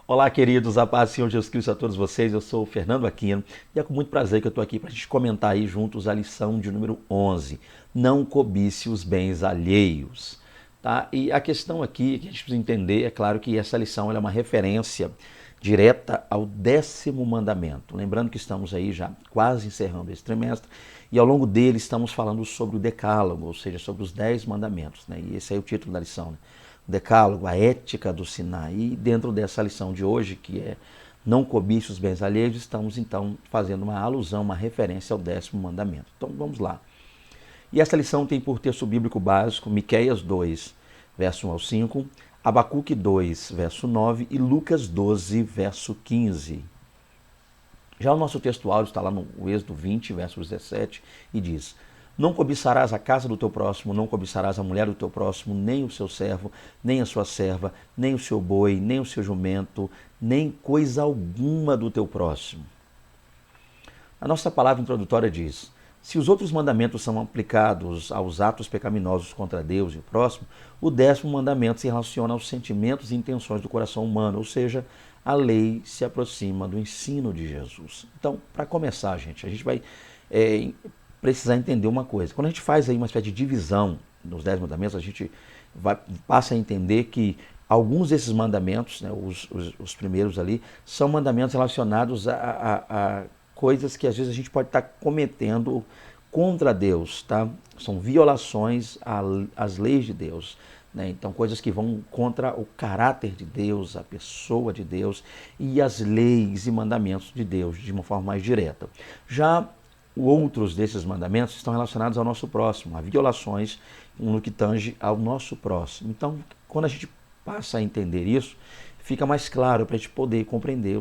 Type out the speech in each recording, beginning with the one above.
Olá, queridos, a paz do Senhor Jesus Cristo a todos vocês. Eu sou o Fernando Aquino e é com muito prazer que eu estou aqui para a gente comentar aí juntos a lição de número 11. Não cobice os bens alheios. Tá? E a questão aqui que a gente precisa entender, é claro que essa lição ela é uma referência direta ao 10º mandamento. Lembrando que estamos aí já quase encerrando esse trimestre e ao longo dele estamos falando sobre o decálogo, ou seja, sobre os 10 mandamentos. Né? E esse é o título da lição, né? Decálogo, a ética do Sinai. E dentro dessa lição de hoje, que é não cobice os bens alheios, estamos então fazendo uma alusão, uma referência ao 10º mandamento. Então vamos lá. E essa lição tem por texto bíblico básico Miqueias 2, verso 1 ao 5, Abacuque 2, verso 9 e Lucas 12, verso 15. Já o nosso texto áudio está lá no Êxodo 20, verso 17, e diz: Não cobiçarás a casa do teu próximo, não cobiçarás a mulher do teu próximo, nem o seu servo, nem a sua serva, nem o seu boi, nem o seu jumento, nem coisa alguma do teu próximo. A nossa palavra introdutória diz: se os outros mandamentos são aplicados aos atos pecaminosos contra Deus e o próximo, o 10º mandamento se relaciona aos sentimentos e intenções do coração humano, ou seja, a lei se aproxima do ensino de Jesus. Então, para começar, gente, a gente vai precisar entender uma coisa. Quando a gente faz aí uma espécie de divisão nos 10 mandamentos, a gente passa a entender que alguns desses mandamentos, né, os primeiros ali, são mandamentos relacionados a coisas que às vezes a gente pode estar cometendo contra Deus, tá? São violações às leis de Deus, né? Então, coisas que vão contra o caráter de Deus, a pessoa de Deus e as leis e mandamentos de Deus, de uma forma mais direta. Já outros desses mandamentos estão relacionados ao nosso próximo, a violações no que tange ao nosso próximo. Então, quando a gente passa a entender isso, fica mais claro para a gente poder compreender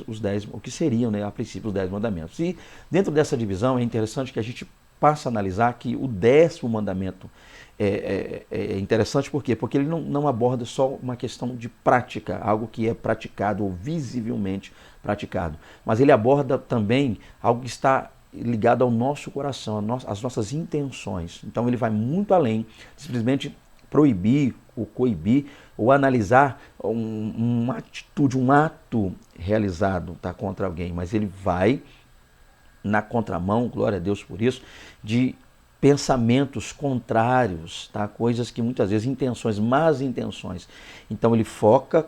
os 10, o que seriam, né, a princípio, os 10 mandamentos. E dentro dessa divisão é interessante que a gente passa a analisar que o 10º mandamento é interessante por quê? Porque ele não aborda só uma questão de prática, algo que é praticado ou visivelmente praticado, mas ele aborda também algo que está ligado ao nosso coração, às nossas intenções. Então ele vai muito além de simplesmente proibir ou coibir ou analisar uma atitude, um ato realizado, tá, contra alguém, mas ele vai na contramão, glória a Deus por isso, de pensamentos contrários, tá? Coisas que muitas vezes, intenções, más intenções. Então ele foca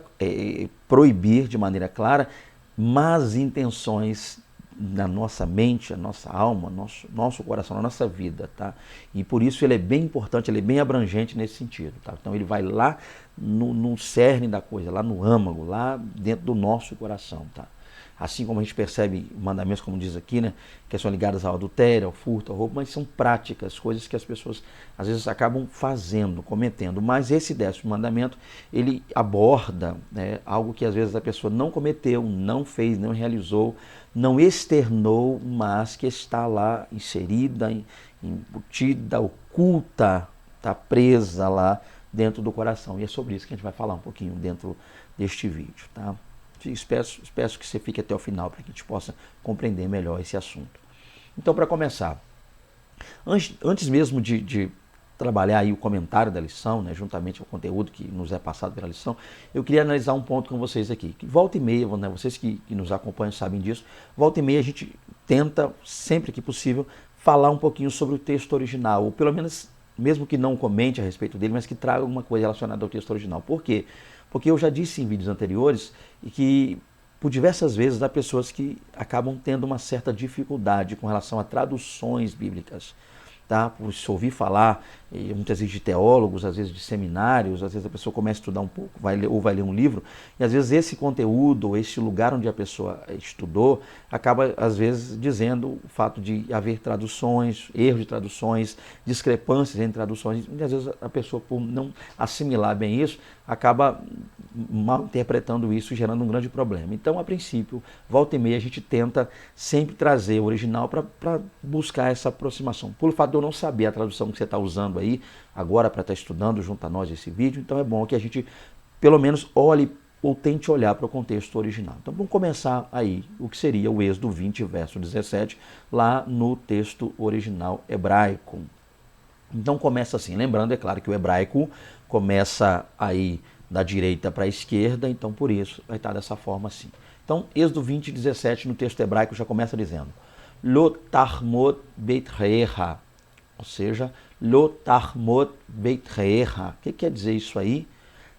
proibir de maneira clara más intenções na nossa mente, a nossa alma, nosso coração, na nossa vida, tá? E por isso ele é bem importante, ele é bem abrangente nesse sentido, tá? Então ele vai lá no cerne da coisa, lá no âmago, lá dentro do nosso coração, tá? Assim como a gente percebe mandamentos, como diz aqui, né, que são ligadas ao adultério, ao furto, ao roubo, mas são práticas, coisas que as pessoas às vezes acabam fazendo, cometendo. Mas esse 10º mandamento, ele aborda, né, algo que às vezes a pessoa não cometeu, não fez, não realizou, não externou, mas que está lá inserida, embutida, oculta, está presa lá dentro do coração. E é sobre isso que a gente vai falar um pouquinho dentro deste vídeo, tá? Espero que você fique até o final para que a gente possa compreender melhor esse assunto. Então, para começar, antes mesmo de trabalhar aí o comentário da lição, né, juntamente ao conteúdo que nos é passado pela lição, eu queria analisar um ponto com vocês aqui. Que volta e meia, né, vocês que nos acompanham sabem disso, volta e meia a gente tenta, sempre que possível, falar um pouquinho sobre o texto original, ou pelo menos, mesmo que não comente a respeito dele, mas que traga alguma coisa relacionada ao texto original. Por quê? Porque eu já disse em vídeos anteriores que por diversas vezes há pessoas que acabam tendo uma certa dificuldade com relação a traduções bíblicas. Tá? Por se ouvir falar, muitas vezes de teólogos, às vezes de seminários, às vezes a pessoa começa a estudar um pouco, vai ler um livro, e às vezes esse conteúdo, ou esse lugar onde a pessoa estudou, acaba às vezes dizendo o fato de haver traduções, erros de traduções, discrepâncias entre traduções, e às vezes a pessoa, por não assimilar bem isso, acaba mal interpretando isso, gerando um grande problema. Então, a princípio, volta e meia, a gente tenta sempre trazer o original para buscar essa aproximação. Por fato de eu não saber a tradução que você está usando aí, agora para estar estudando junto a nós esse vídeo, então é bom que a gente, pelo menos, olhe ou tente olhar para o contexto original. Então, vamos começar aí o que seria o Êxodo 20, verso 17, lá no texto original hebraico. Então, começa assim, lembrando, é claro, que o hebraico começa aí da direita para a esquerda, então por isso vai estar dessa forma assim. Então, Êxodo 20, 17, no texto hebraico já começa dizendo Lo tahmod beitrecha, ou seja, Lo tahmod beitrecha. O que quer dizer isso aí?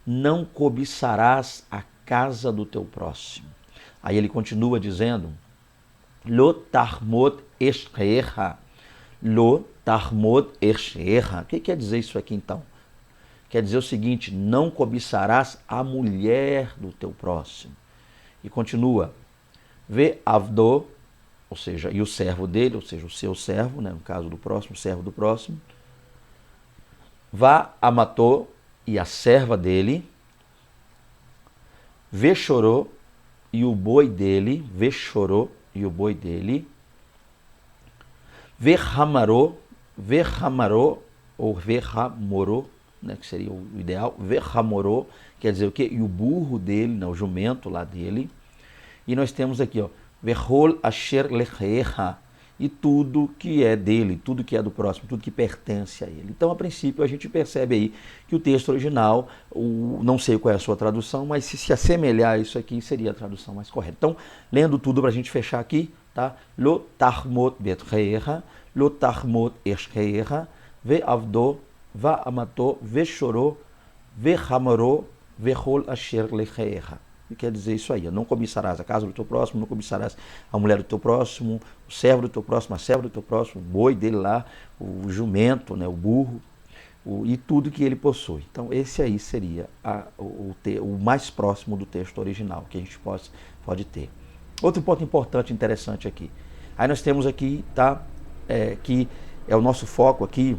Não cobiçarás a casa do teu próximo. Aí ele continua dizendo Lo tahmod eshecha. Lo tahmod eshecha. O que quer dizer isso aqui então? Quer dizer o seguinte, não cobiçarás a mulher do teu próximo. E continua, Ve avdo, ou seja, e o servo dele, ou seja, o seu servo, né, no caso do próximo, o servo do próximo. Va amatô, e a serva dele. Ve chorou, e o boi dele. Ve chorou, e o boi dele. Ve ramarô, ou ve ramorô, né, que seria o ideal, verramorô, quer dizer o quê? E o burro dele, né, o jumento lá dele. E nós temos aqui, ó, verhol asher lechecha, e tudo que é dele, tudo que é do próximo, tudo que pertence a ele. Então, a princípio, a gente percebe aí que o texto original, não sei qual é a sua tradução, mas se assemelhar a isso aqui, seria a tradução mais correta. Então, lendo tudo para a gente fechar aqui, tá? Lo tahmod betrecha, lo tahmod eshecha, ve avdo, va amatô, ve chorou, ve ramarô, ve hol asher lechecha. E quer dizer isso aí, não cobiçarás a casa do teu próximo, não cobiçarás a mulher do teu próximo, o servo do teu próximo, a serva do teu próximo, o boi dele lá, o jumento, né, o burro, e tudo que ele possui. Então esse aí seria o mais próximo do texto original que a gente pode ter. Outro ponto importante, interessante aqui. Aí nós temos aqui, tá, que é o nosso foco aqui.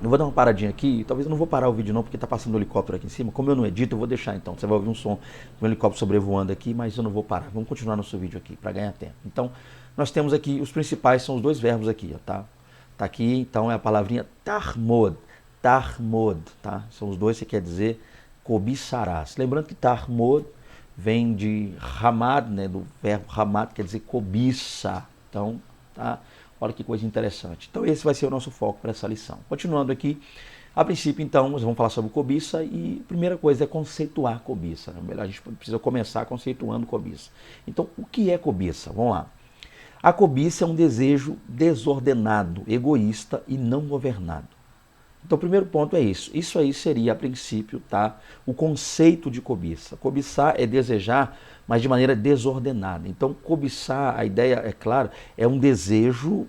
Eu vou dar uma paradinha aqui, talvez eu não vou parar o vídeo não, porque está passando um helicóptero aqui em cima. Como eu não edito, eu vou deixar então. Você vai ouvir um som de um helicóptero sobrevoando aqui, mas eu não vou parar. Vamos continuar nosso vídeo aqui, para ganhar tempo. Então, nós temos aqui, os principais são os dois verbos aqui, ó, tá? Tá aqui, então, é a palavrinha tahmod, tá? São os dois que quer dizer cobiçarás. Lembrando que tahmod vem de ramad, né, do verbo ramad, quer dizer cobiça. Então, tá? Olha que coisa interessante. Então esse vai ser o nosso foco para essa lição. Continuando aqui, a princípio então, nós vamos falar sobre cobiça e a primeira coisa é conceituar cobiça. A gente precisa começar conceituando cobiça. Então, o que é cobiça? Vamos lá. A cobiça é um desejo desordenado, egoísta e não governado. Então o primeiro ponto é isso. Isso aí seria, a princípio, tá, o conceito de cobiça. Cobiçar é desejar, mas de maneira desordenada. Então cobiçar, a ideia, é claro, é um desejo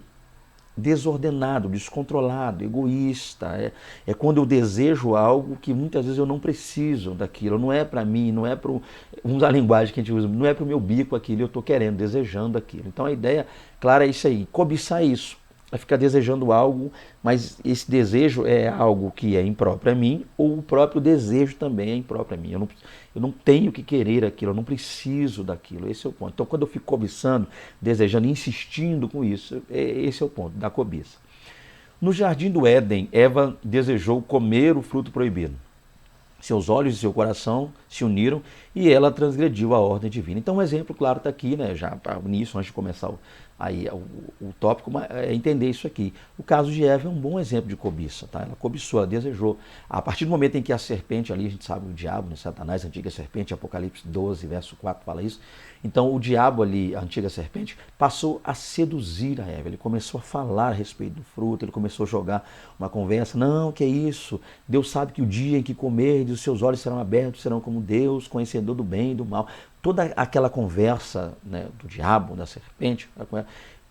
desordenado, descontrolado, egoísta. É quando eu desejo algo que muitas vezes eu não preciso daquilo. Não é para mim, não é para vamos usar a linguagem que a gente usa, não é para o meu bico aquilo, eu estou querendo, desejando aquilo. Então a ideia, clara, é isso aí. Cobiçar é isso. É ficar desejando algo, mas esse desejo é algo que é impróprio a mim, ou o próprio desejo também é impróprio a mim. Eu não tenho que querer aquilo, eu não preciso daquilo. Esse é o ponto. Então, quando eu fico cobiçando, desejando, insistindo com isso, esse é o ponto da cobiça. No jardim do Éden, Eva desejou comer o fruto proibido. Seus olhos e seu coração se uniram e ela transgrediu a ordem divina. Então, um exemplo claro está aqui, né? Já para o início, antes de começar o tópico, é entender isso aqui. O caso de Eva é um bom exemplo de cobiça, tá? Ela cobiçou, ela desejou. A partir do momento em que a serpente ali, a gente sabe, o diabo, né? Satanás, a antiga serpente, Apocalipse 12, verso 4 fala isso. Então, o diabo ali, a antiga serpente, passou a seduzir a Eva. Ele começou a falar a respeito do fruto, ele começou a jogar uma conversa. Não, que é isso? Deus sabe que o dia em que comerdes, os seus olhos serão abertos, serão como Deus, conhecedor do bem e do mal. Toda aquela conversa, né, do diabo, da serpente,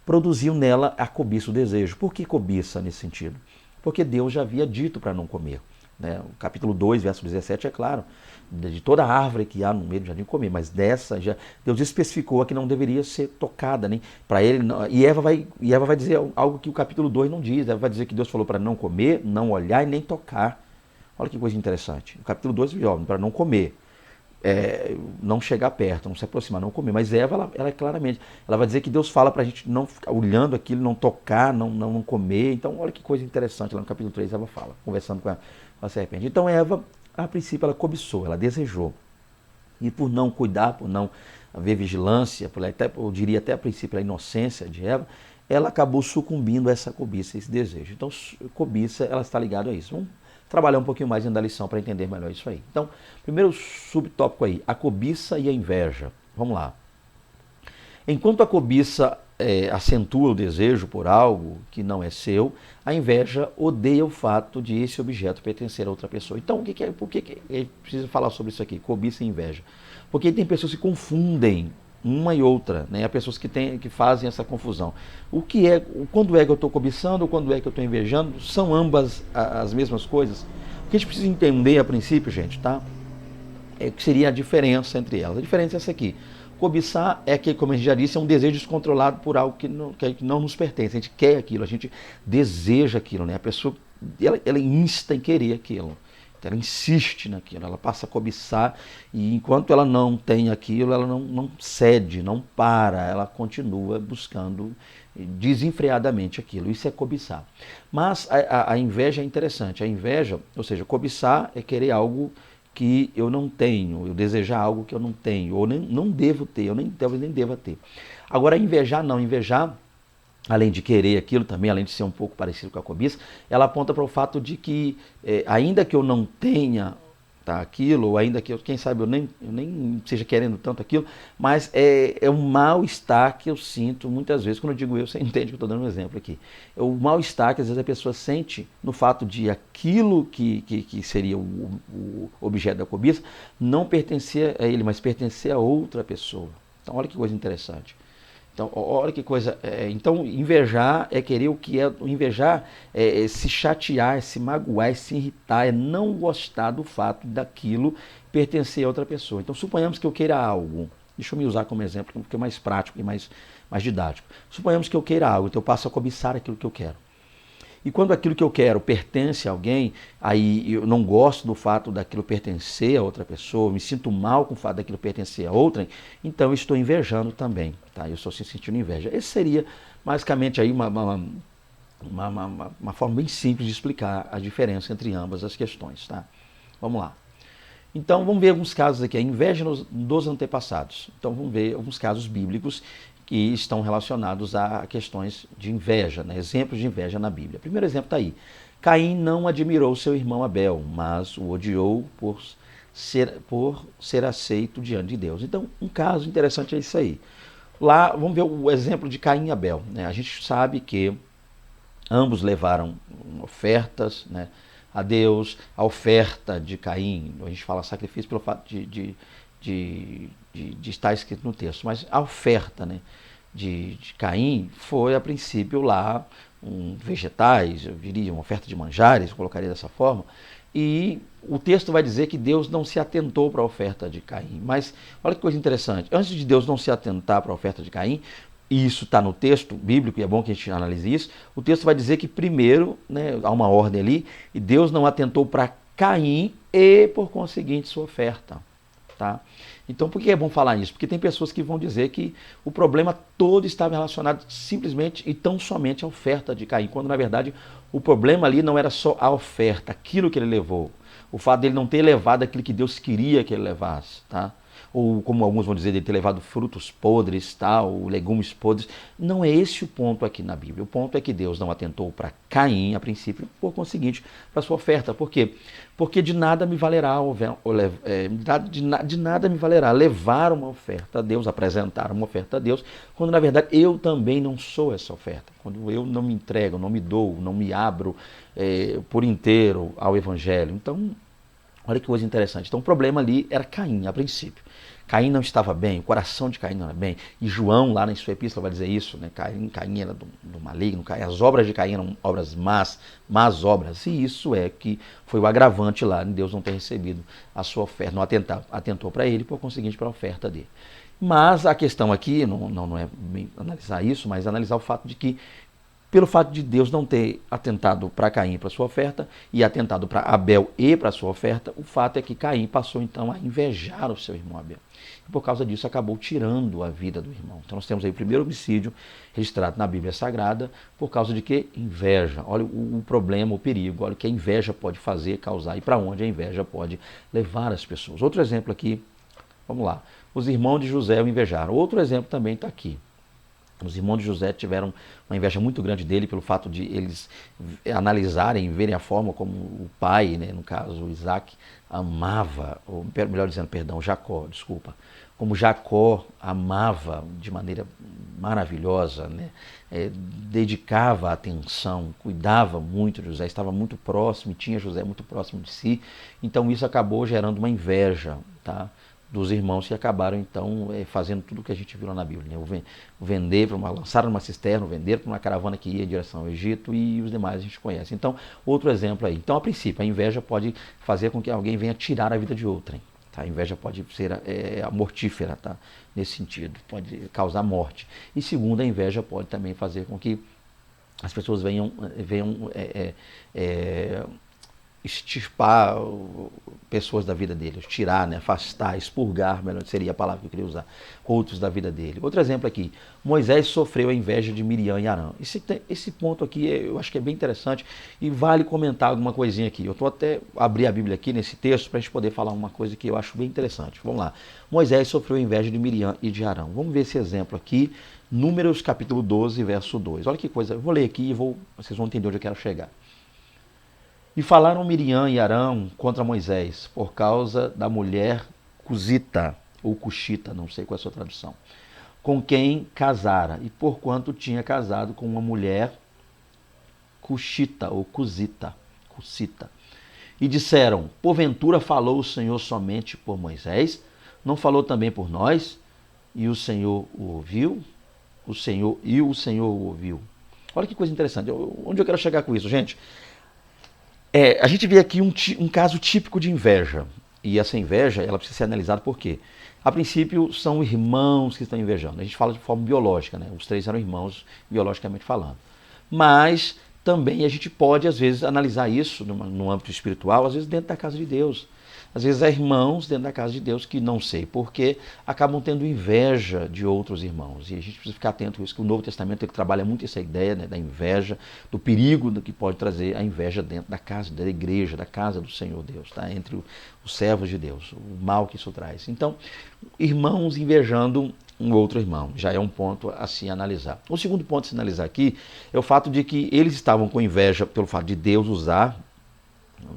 produziu nela a cobiça, o desejo. Por que cobiça nesse sentido? Porque Deus já havia dito para não comer. Né? O capítulo 2, verso 17 é claro, de toda árvore que há no meio do jardim comer, mas dessa já Deus especificou a que não deveria ser tocada, nem para ele. E Eva vai dizer algo que o capítulo 2 não diz. Eva vai dizer que Deus falou para não comer, não olhar e nem tocar. Olha que coisa interessante. O capítulo 2 diz para não comer. Não chegar perto, não se aproximar, não comer. Mas Eva, ela claramente, ela vai dizer que Deus fala para a gente não ficar olhando aquilo, não tocar, não comer. Então, olha que coisa interessante, lá no capítulo 3 Eva fala, conversando com a serpente. Então, Eva, a princípio, ela cobiçou, ela desejou. E por não cuidar, por não haver vigilância, eu diria até a princípio a inocência de Eva, ela acabou sucumbindo a essa cobiça, esse desejo. Então, cobiça, ela está ligada a isso. Vamos trabalhar um pouquinho mais dentro da lição para entender melhor isso aí. Então, primeiro subtópico aí, a cobiça e a inveja. Vamos lá. Enquanto a cobiça acentua o desejo por algo que não é seu, a inveja odeia o fato de esse objeto pertencer a outra pessoa. Então, por que é preciso falar sobre isso aqui, cobiça e inveja? Porque tem pessoas que confundem uma e outra, né? Há pessoas que fazem essa confusão. Quando é que eu estou cobiçando ou quando é que eu estou invejando, são ambas as mesmas coisas. O que a gente precisa entender a princípio, gente, tá? É que seria a diferença entre elas. A diferença é essa aqui. Cobiçar é que, como a gente já disse, é um desejo descontrolado por algo que não nos pertence. A gente quer aquilo, a gente deseja aquilo, né? A pessoa, ela insta em querer aquilo. Então, ela insiste naquilo, ela passa a cobiçar e enquanto ela não tem aquilo, ela não cede, não para, ela continua buscando desenfreadamente aquilo. Isso é cobiçar. Mas a inveja é interessante. A inveja, ou seja, cobiçar é querer algo que eu não tenho, eu desejar algo que eu não tenho, ou não devo ter, eu talvez nem deva ter. Agora, invejar não, invejar, além de querer aquilo também, além de ser um pouco parecido com a cobiça, ela aponta para o fato de que, ainda que eu não tenha aquilo, ou ainda que, quem sabe, eu nem seja querendo tanto aquilo, mas é um mal-estar que eu sinto muitas vezes. Quando eu digo eu, você entende que eu estou dando um exemplo aqui. É o mal-estar que às vezes a pessoa sente no fato de aquilo que seria o objeto da cobiça não pertencer a ele, mas pertencer a outra pessoa. Então, olha que coisa interessante. Então, olha que coisa. Então, invejar é querer o que é. Invejar é se chatear, é se magoar, é se irritar, é não gostar do fato daquilo pertencer a outra pessoa. Então, suponhamos que eu queira algo. Deixa eu me usar como exemplo, porque é mais prático e mais didático. Suponhamos que eu queira algo, então eu passo a cobiçar aquilo que eu quero. E quando aquilo que eu quero pertence a alguém, aí eu não gosto do fato daquilo pertencer a outra pessoa, me sinto mal com o fato daquilo pertencer a outra, então eu estou invejando também, tá? Eu estou se sentindo inveja. Esse seria basicamente aí uma forma bem simples de explicar a diferença entre ambas as questões, tá? Vamos lá. Então vamos ver alguns casos aqui, a inveja dos antepassados. Então vamos ver alguns casos bíblicos que estão relacionados a questões de inveja, né? Exemplos de inveja na Bíblia. O primeiro exemplo está aí. Caim não admirou seu irmão Abel, mas o odiou por ser aceito diante de Deus. Então, um caso interessante é isso aí. Lá, vamos ver o exemplo de Caim e Abel, né? A gente sabe que ambos levaram ofertas, né, a Deus. A oferta de Caim, a gente fala sacrifício pelo fato de estar escrito no texto, mas a oferta, né, de Caim foi a princípio lá vegetais, eu diria uma oferta de manjares, eu colocaria dessa forma, e o texto vai dizer que Deus não se atentou para a oferta de Caim. Mas olha que coisa interessante, antes de Deus não se atentar para a oferta de Caim, e isso está no texto bíblico, e é bom que a gente analise isso, o texto vai dizer que primeiro, né, há uma ordem ali, e Deus não atentou para Caim e, por conseguinte, sua oferta. Tá? Então, por que é bom falar isso? Porque tem pessoas que vão dizer que o problema todo estava relacionado simplesmente e tão somente à oferta de Caim, quando na verdade o problema ali não era só a oferta, aquilo que ele levou, o fato dele não ter levado aquilo que Deus queria que ele levasse, tá? Ou como alguns vão dizer, de ter levado frutos podres, ou legumes podres. Não é esse o ponto aqui na Bíblia. O ponto é que Deus não atentou para Caim, a princípio, por conseguinte, para sua oferta. Por quê? Porque de nada me valerá levar uma oferta a Deus, apresentar uma oferta a Deus, quando na verdade eu também não sou essa oferta. Quando eu não me entrego, não me dou, não me abro por inteiro ao Evangelho. Então, olha que coisa interessante. Então o problema ali era Caim, a princípio. Caim não estava bem, o coração de Caim não era bem. E João, lá na sua epístola, vai dizer isso, né? Caim era do maligno, as obras de Caim eram obras más obras. E isso é que foi o agravante lá, em Deus não ter recebido a sua oferta, não atentou para ele, por conseguinte, para a oferta dele. Mas a questão aqui, não é analisar isso, mas analisar o fato de que, pelo fato de Deus não ter atentado para Caim para sua oferta e atentado para Abel e para sua oferta, o fato é que Caim passou então a invejar o seu irmão Abel. E por causa disso acabou tirando a vida do irmão. Então nós temos aí o primeiro homicídio registrado na Bíblia Sagrada por causa de que? Inveja. Olha o problema, o perigo, olha o que a inveja pode fazer, causar e para onde a inveja pode levar as pessoas. Outro exemplo aqui, vamos lá. Os irmãos de José o invejaram. Outro exemplo também está aqui. Os irmãos de José tiveram uma inveja muito grande dele pelo fato de eles analisarem, verem a forma como o pai, né, no caso Isaac, amava, ou melhor dizendo, perdão, Jacó, desculpa, como Jacó amava de maneira maravilhosa, né, dedicava atenção, cuidava muito de José, estava muito próximo, tinha José muito próximo de si, então isso acabou gerando uma inveja, tá? Dos irmãos que acabaram então fazendo tudo o que a gente viu lá na Bíblia, né? Vender para lançar numa cisterna, vender para uma caravana que ia em direção ao Egito e os demais a gente conhece. Então, outro exemplo aí. Então, a princípio, a inveja pode fazer com que alguém venha tirar a vida de outrem. Tá? A inveja pode ser mortífera, tá? Nesse sentido, pode causar morte. E segundo, a inveja pode também fazer com que as pessoas venham extirpar pessoas da vida dele, tirar, né, afastar, expurgar, melhor seria a palavra que eu queria usar, outros da vida dele. Outro exemplo aqui, Moisés sofreu a inveja de Miriam e Arão. Esse ponto aqui eu acho que é bem interessante e vale comentar alguma coisinha aqui. Eu estou até abrir a Bíblia aqui nesse texto para a gente poder falar uma coisa que eu acho bem interessante. Vamos lá. Moisés sofreu a inveja de Miriam e de Arão. Vamos ver esse exemplo aqui, Números capítulo 12, verso 2. Olha que coisa, eu vou ler aqui e vocês vão entender onde eu quero chegar. E falaram Miriam e Arão contra Moisés, por causa da mulher cusita, ou cuxita, não sei qual é a sua tradução, com quem casara, e porquanto tinha casado com uma mulher cuxita, ou cusita. E disseram, porventura falou o Senhor somente por Moisés? Não falou também por nós? E o Senhor o ouviu? O Senhor o ouviu. Olha que coisa interessante. Onde eu quero chegar com isso, gente? A gente vê aqui um caso típico de inveja. E essa inveja, ela precisa ser analisada por quê? A princípio, são irmãos que estão invejando. A gente fala de forma biológica, né? Os três eram irmãos, biologicamente falando. Mas também a gente pode, às vezes, analisar isso no âmbito espiritual, às vezes dentro da casa de Deus. Às vezes há irmãos dentro da casa de Deus que não sei porquê, acabam tendo inveja de outros irmãos. E a gente precisa ficar atento a isso, que o Novo Testamento ele trabalha muito essa ideia, né, da inveja, do perigo que pode trazer a inveja dentro da casa, da igreja, da casa do Senhor Deus, tá? Entre os servos de Deus, o mal que isso traz. Então, irmãos invejando um outro irmão, já é um ponto a se analisar. O segundo ponto a se analisar aqui é o fato de que eles estavam com inveja pelo fato de Deus usar,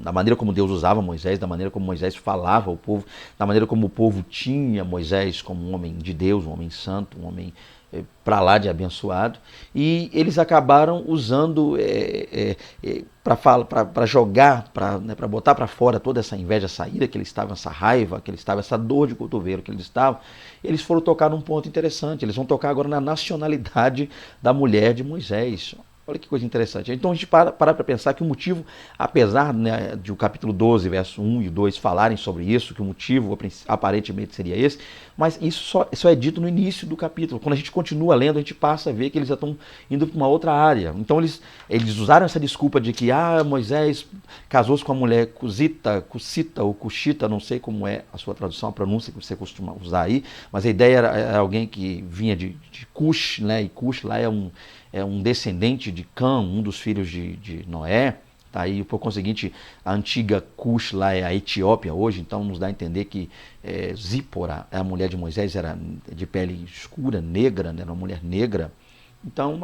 da maneira como Deus usava Moisés, da maneira como Moisés falava ao povo, da maneira como o povo tinha Moisés como um homem de Deus, um homem santo, um homem para lá de abençoado, e eles acabaram usando para jogar, para botar para fora toda essa inveja, essa ira que eles estavam, essa raiva que eles estavam, essa dor de cotovelo que eles estavam, eles foram tocar num ponto interessante, eles vão tocar agora na nacionalidade da mulher de Moisés. Olha que coisa interessante. Então a gente para pensar que o motivo, apesar, né, de o capítulo 12, verso 1 e 2 falarem sobre isso, que o motivo aparentemente seria esse, mas isso só é dito no início do capítulo. Quando a gente continua lendo, a gente passa a ver que eles já estão indo para uma outra área. Então eles usaram essa desculpa de que Moisés casou-se com a mulher cuxita ou cuxita, não sei como é a sua tradução, a pronúncia que você costuma usar aí, mas a ideia era alguém que vinha de Cush, né, e Cush lá é um descendente de Cã, um dos filhos de Noé, tá? E por conseguinte a antiga Cush lá é a Etiópia hoje, então nos dá a entender que Zípora, a mulher de Moisés, era de pele escura, negra, né? Era uma mulher negra. Então,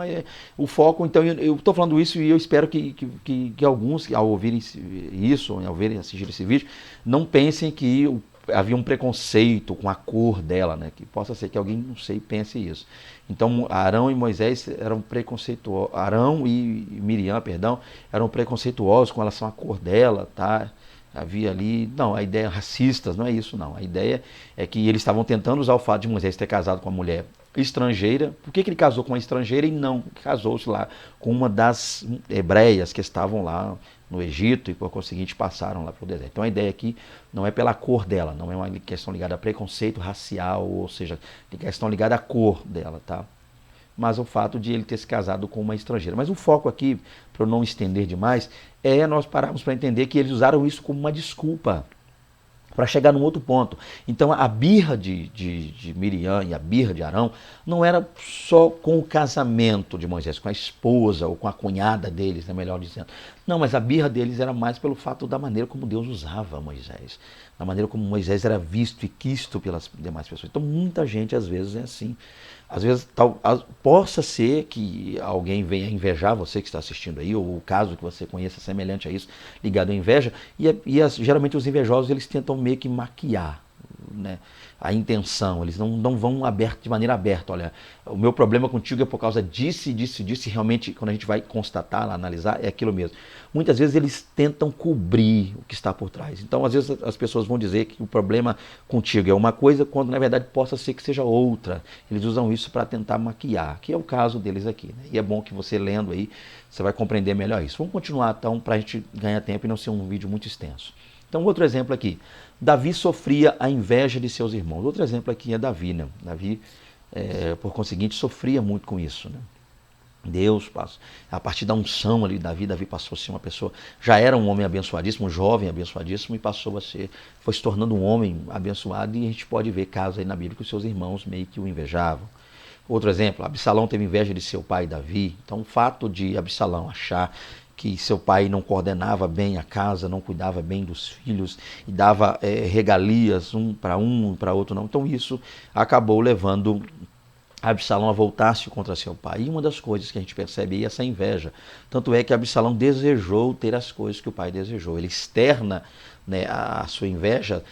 o foco, então, eu estou falando isso e eu espero que alguns, ao ouvirem isso, ao verem assistir esse vídeo, não pensem que havia um preconceito com a cor dela, né? Que possa ser que alguém, não sei, pense isso. Então, Arão e Moisés eram preconceituosos, Arão e Miriam, perdão, eram preconceituosos com relação à cor dela, tá? Havia ali, não, a ideia racistas, não é isso não. A ideia é que eles estavam tentando usar o fato de Moisés ter casado com uma mulher estrangeira. Por que ele casou com uma estrangeira e não casou-se lá com uma das hebreias que estavam lá no Egito e por conseguinte passaram lá para o deserto? Então a ideia aqui não é pela cor dela, não é uma questão ligada a preconceito racial, ou seja, é questão ligada à cor dela, tá? Mas o fato de ele ter se casado com uma estrangeira. Mas o foco aqui, para eu não estender demais, é nós pararmos para entender que eles usaram isso como uma desculpa para chegar num outro ponto. Então a birra de Miriam e a birra de Arão não era só com o casamento de Moisés, com a esposa ou com a cunhada deles, né, melhor dizendo. Não, mas a birra deles era mais pelo fato da maneira como Deus usava Moisés, da maneira como Moisés era visto e quisto pelas demais pessoas. Então muita gente às vezes é assim. Às vezes possa ser que alguém venha invejar você que está assistindo aí, ou o caso que você conheça semelhante a isso, ligado à inveja, geralmente os invejosos eles tentam meio que maquiar, né, a intenção, eles não vão de maneira aberta, olha, o meu problema contigo é por causa disso, e realmente quando a gente vai constatar, analisar, é aquilo mesmo. Muitas vezes eles tentam cobrir o que está por trás. Então, às vezes as pessoas vão dizer que o problema contigo é uma coisa, quando na verdade possa ser que seja outra. Eles usam isso para tentar maquiar, que é o caso deles aqui, né? E é bom que você lendo aí, você vai compreender melhor isso. Vamos continuar então, para a gente ganhar tempo e não ser um vídeo muito extenso. Então, outro exemplo aqui. Davi sofria a inveja de seus irmãos. Outro exemplo aqui é Davi, né? Davi, por conseguinte, sofria muito com isso, né? Deus, a partir da unção ali, Davi passou a ser uma pessoa, já era um homem abençoadíssimo, um jovem abençoadíssimo, e passou a ser, foi se tornando um homem abençoado, e a gente pode ver casos aí na Bíblia que os seus irmãos meio que o invejavam. Outro exemplo, Absalão teve inveja de seu pai Davi. Então o fato de Absalão achar que seu pai não coordenava bem a casa, não cuidava bem dos filhos e dava regalias um para outro não. Então isso acabou levando Absalão a voltar-se contra seu pai. E uma das coisas que a gente percebe aí é essa inveja. Tanto é que Absalão desejou ter as coisas que o pai desejou. Ele externa, né, a sua inveja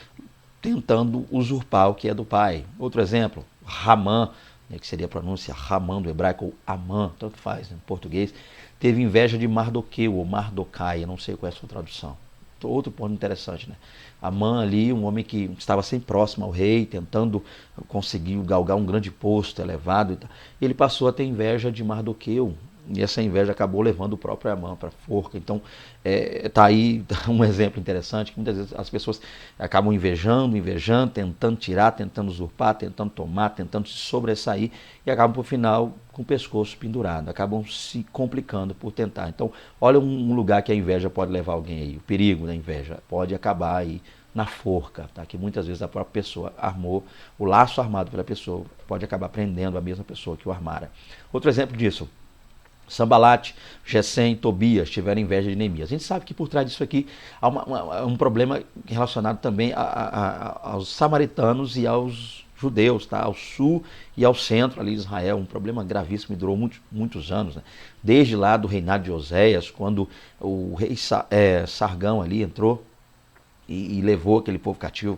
tentando usurpar o que é do pai. Outro exemplo, Ramã, né, que seria a pronúncia Ramã do hebraico, ou Amã, tanto faz, né, em português, teve inveja de Mardoqueu, ou Mardocai, eu não sei qual é a sua tradução. Outro ponto interessante, né? Amã ali, um homem que estava sempre próximo ao rei, tentando conseguir galgar um grande posto elevado. Ele passou a ter inveja de Mardoqueu, e essa inveja acabou levando o próprio Amã para a forca. Então, está aí um exemplo interessante, que muitas vezes as pessoas acabam invejando, tentando tirar, tentando usurpar, tentando tomar, tentando se sobressair, e acabam, por final, com o pescoço pendurado, acabam se complicando por tentar. Então, olha um lugar que a inveja pode levar alguém aí, o perigo da inveja pode acabar aí na forca, tá? Que muitas vezes a própria pessoa armou, o laço armado pela pessoa pode acabar prendendo a mesma pessoa que o armara. Outro exemplo disso, Sambalate, Gesem, Tobias tiveram inveja de Neemias. A gente sabe que por trás disso aqui há um problema relacionado também aos samaritanos e aos judeus, tá? Ao sul e ao centro ali de Israel, um problema gravíssimo e durou muitos anos, né? Desde lá do reinado de Oséias, quando o rei Sargão ali entrou e levou aquele povo cativo,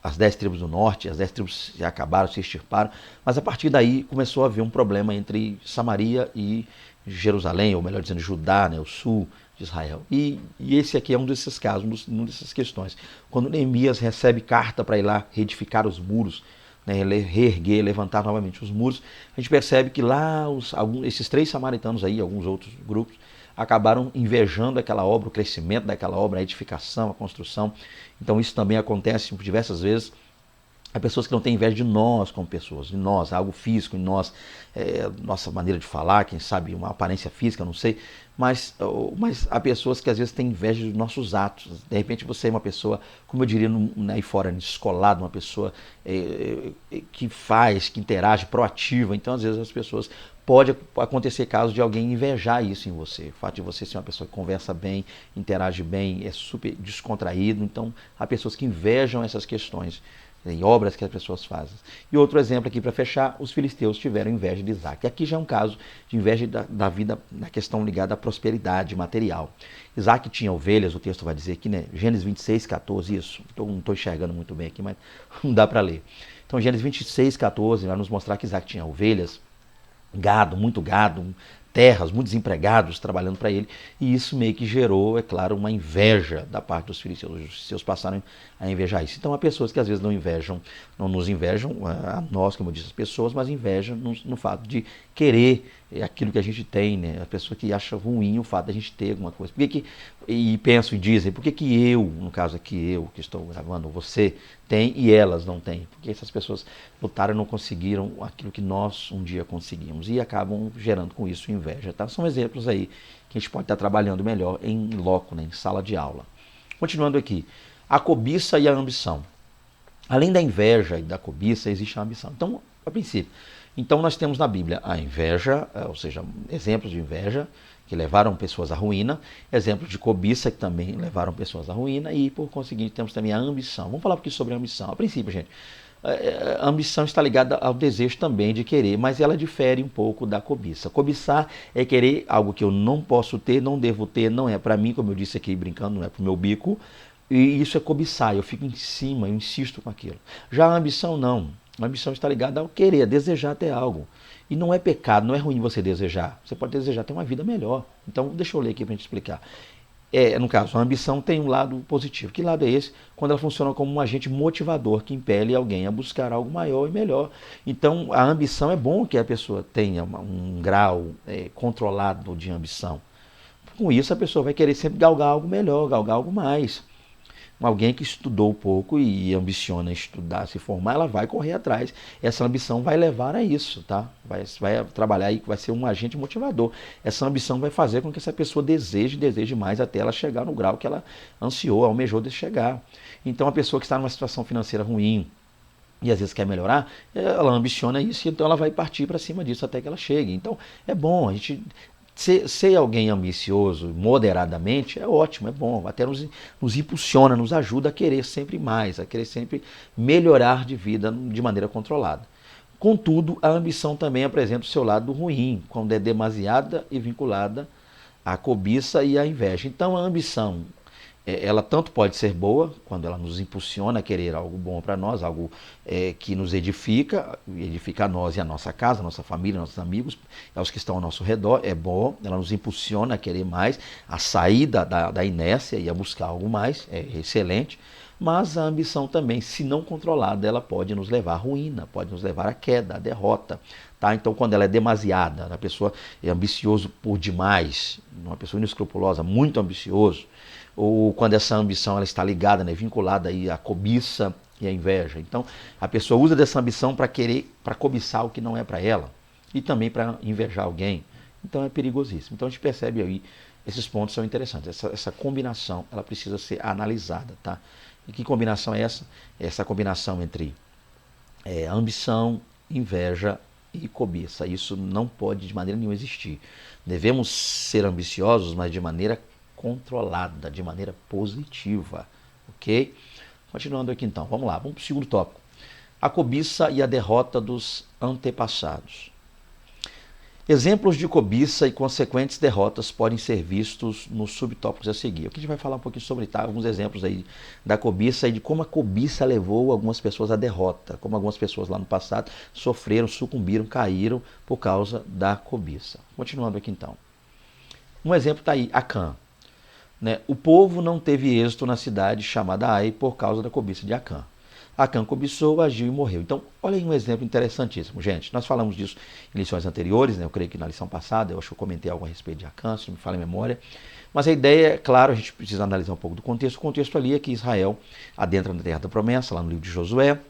as 10 tribos do norte, as 10 tribos se acabaram, se extirparam, mas a partir daí começou a haver um problema entre Samaria e Jerusalém, ou melhor dizendo, Judá, né, o sul de Israel. E esse aqui é um desses casos, uma dessas questões. Quando Neemias recebe carta para ir lá reedificar os muros, né, reerguer, levantar novamente os muros, a gente percebe que lá esses 3 samaritanos aí, alguns outros grupos, acabaram invejando aquela obra, o crescimento daquela obra, a edificação, a construção. Então isso também acontece por diversas vezes. Há pessoas que não têm inveja de nós como pessoas, de nós, algo físico em nós, nossa maneira de falar, quem sabe uma aparência física, não sei, mas há pessoas que às vezes têm inveja dos nossos atos. De repente você é uma pessoa, como eu diria aí fora, descolada, uma pessoa que faz, que interage, proativa. Então às vezes as pessoas, pode acontecer caso de alguém invejar isso em você. O fato de você ser uma pessoa que conversa bem, interage bem, é super descontraído. Então há pessoas que invejam essas questões em obras que as pessoas fazem. E outro exemplo aqui para fechar, os filisteus tiveram inveja de Isaac. Aqui já é um caso de inveja da vida, na questão ligada à prosperidade material. Isaac tinha ovelhas, o texto vai dizer aqui, né? Gênesis 26, 14, isso. Não estou enxergando muito bem aqui, mas não dá para ler. Então Gênesis 26, 14 vai nos mostrar que Isaac tinha ovelhas, muito gado, terras, muitos empregados trabalhando para ele, e isso meio que gerou, é claro, uma inveja da parte dos filisteus. Os filisteus passaram a invejar isso. Então há pessoas que às vezes não nos invejam, a nós, como eu disse, as pessoas, mas invejam no fato de querer aquilo que a gente tem, né? A pessoa que acha ruim o fato de a gente ter alguma coisa. E pensam e dizem, por que eu, no caso aqui eu que estou gravando, você tem e elas não têm? Porque essas pessoas lutaram e não conseguiram aquilo que nós um dia conseguimos e acabam gerando com isso inveja, tá? São exemplos aí que a gente pode estar trabalhando melhor em loco, né? Em sala de aula. Continuando aqui, a cobiça e a ambição. Além da inveja e da cobiça, existe a ambição. Então, a princípio, Então nós temos na Bíblia a inveja, ou seja, exemplos de inveja que levaram pessoas à ruína, exemplos de cobiça que também levaram pessoas à ruína e, por conseguinte, temos também a ambição. Vamos falar um pouquinho sobre a ambição. A princípio, gente, a ambição está ligada ao desejo também de querer, mas ela difere um pouco da cobiça. Cobiçar é querer algo que eu não posso ter, não devo ter, não é para mim, como eu disse aqui brincando, não é para o meu bico, e isso é cobiçar, eu fico em cima, eu insisto com aquilo. Já a ambição não. A ambição está ligada ao querer, a desejar ter algo. E não é pecado, não é ruim você desejar. Você pode desejar ter uma vida melhor. Então, deixa eu ler aqui para a gente explicar. No caso, a ambição tem um lado positivo. Que lado é esse? Quando ela funciona como um agente motivador que impele alguém a buscar algo maior e melhor. Então, a ambição é bom que a pessoa tenha um grau controlado de ambição. Com isso, a pessoa vai querer sempre galgar algo melhor, galgar algo mais. Alguém que estudou pouco e ambiciona estudar, se formar, ela vai correr atrás. Essa ambição vai levar a isso, tá? Vai trabalhar aí, vai ser um agente motivador. Essa ambição vai fazer com que essa pessoa deseje mais até ela chegar no grau que ela ansiou, almejou de chegar. Então, a pessoa que está numa situação financeira ruim e às vezes quer melhorar, ela ambiciona isso, então ela vai partir para cima disso até que ela chegue. Então, é bom a gente ser alguém ambicioso moderadamente é ótimo, é bom, até nos impulsiona, nos ajuda a querer sempre mais, a querer sempre melhorar de vida de maneira controlada. Contudo, a ambição também apresenta o seu lado ruim, quando é demasiada e vinculada à cobiça e à inveja. Então, a ambição ela tanto pode ser boa, quando ela nos impulsiona a querer algo bom para nós, algo que nos edifica a nós e a nossa casa, a nossa família, nossos amigos, aos que estão ao nosso redor, é bom, ela nos impulsiona a querer mais, a sair da inércia e a buscar algo mais, é excelente, mas a ambição também, se não controlada, ela pode nos levar à ruína, pode nos levar à queda, à derrota. Tá? Então, quando ela é demasiada, a pessoa é ambicioso por demais, uma pessoa inescrupulosa, muito ambicioso, ou quando essa ambição ela está ligada, né, vinculada aí à cobiça e à inveja. Então, a pessoa usa dessa ambição para cobiçar o que não é para ela e também para invejar alguém. Então, é perigosíssimo. Então, a gente percebe aí, esses pontos são interessantes. Essa combinação, ela precisa ser analisada, tá? E que combinação é essa? Essa combinação entre ambição, inveja e cobiça. Isso não pode de maneira nenhuma existir. Devemos ser ambiciosos, mas de maneira controlada, de maneira positiva, ok? Continuando aqui então, vamos lá, vamos para o segundo tópico. A cobiça e a derrota dos antepassados. Exemplos de cobiça e consequentes derrotas podem ser vistos nos subtópicos a seguir. Aqui a gente vai falar um pouquinho sobre alguns exemplos aí da cobiça e de como a cobiça levou algumas pessoas à derrota, como algumas pessoas lá no passado sofreram, sucumbiram, caíram por causa da cobiça. Continuando aqui então. Um exemplo está aí, Acã. Né? O povo não teve êxito na cidade chamada Ai por causa da cobiça de Acã. Acã cobiçou, agiu e morreu. Então, olha aí um exemplo interessantíssimo, gente. Nós falamos disso em lições anteriores, né? Eu creio que na lição passada, eu acho que eu comentei algo a respeito de Acã, se não me falha a memória. Mas a ideia, é claro, a gente precisa analisar um pouco do contexto. O contexto ali é que Israel adentra na terra da promessa, lá no livro de Josué,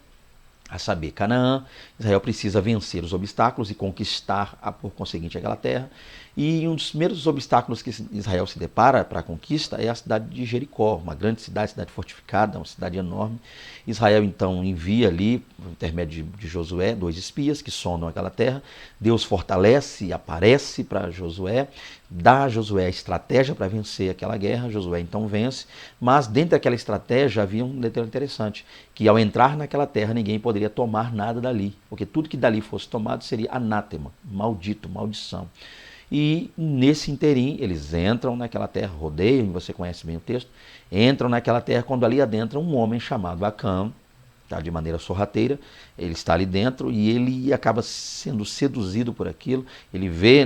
a saber, Canaã. Israel precisa vencer os obstáculos e conquistar, por conseguinte, aquela terra. E um dos primeiros obstáculos que Israel se depara para a conquista é a cidade de Jericó, uma grande cidade fortificada, uma cidade enorme. Israel então envia ali, por intermédio de Josué, 2 espias que sondam aquela terra. Deus fortalece e aparece para Josué, dá a Josué a estratégia para vencer aquela guerra. Josué então vence, mas dentro daquela estratégia havia um detalhe interessante, que ao entrar naquela terra ninguém poderia tomar nada dali, porque tudo que dali fosse tomado seria anátema, maldito, maldição. E nesse interim, eles entram naquela terra, rodeiam, você conhece bem o texto, entram naquela terra quando ali adentra um homem chamado Acã, tá, de maneira sorrateira, ele está ali dentro e ele acaba sendo seduzido por aquilo, ele vê,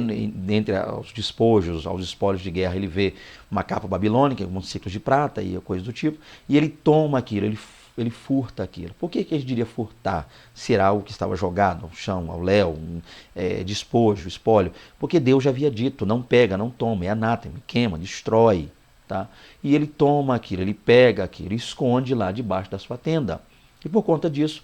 entre os despojos, aos espólios de guerra, ele vê uma capa babilônica, alguns ciclos de prata e coisa do tipo, e ele toma aquilo, ele furta aquilo. Por que a gente diria furtar? Ser algo que estava jogado ao chão, ao léu, despojo, espólio? Porque Deus já havia dito, não pega, não toma, é anátema, queima, destrói. Tá? E ele toma aquilo, ele pega aquilo, esconde lá debaixo da sua tenda. E por conta disso,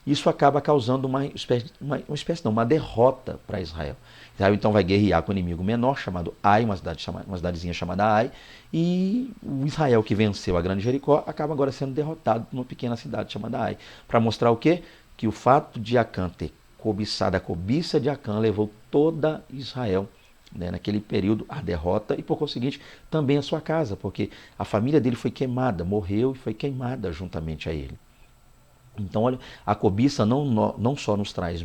isso acaba causando uma derrota para Israel. Israel então vai guerrear com um inimigo menor chamado Ai, uma cidadezinha chamada Ai, e o Israel que venceu a grande Jericó acaba agora sendo derrotado numa pequena cidade chamada Ai. Para mostrar o quê? Que o fato de Acã ter cobiçar, da cobiça de Acã, levou toda Israel, né, naquele período, a derrota e, por conseguinte, também a sua casa, porque a família dele foi queimada, morreu e foi queimada juntamente a ele. Então, olha, a cobiça não só nos traz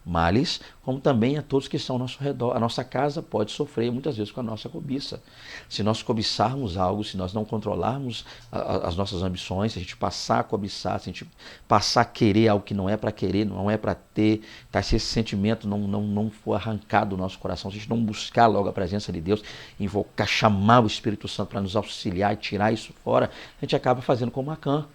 males, como também a todos que estão ao nosso redor. A nossa casa pode sofrer muitas vezes com a nossa cobiça. Se nós cobiçarmos algo, se nós não controlarmos as nossas ambições, se a gente passar a cobiçar, se a gente passar a querer algo que não é para querer, não é para ter, tá? Se esse sentimento não for arrancado do nosso coração, se a gente não buscar logo a presença de Deus, invocar, chamar o Espírito Santo para nos auxiliar e tirar isso fora, a gente acaba fazendo como Acã,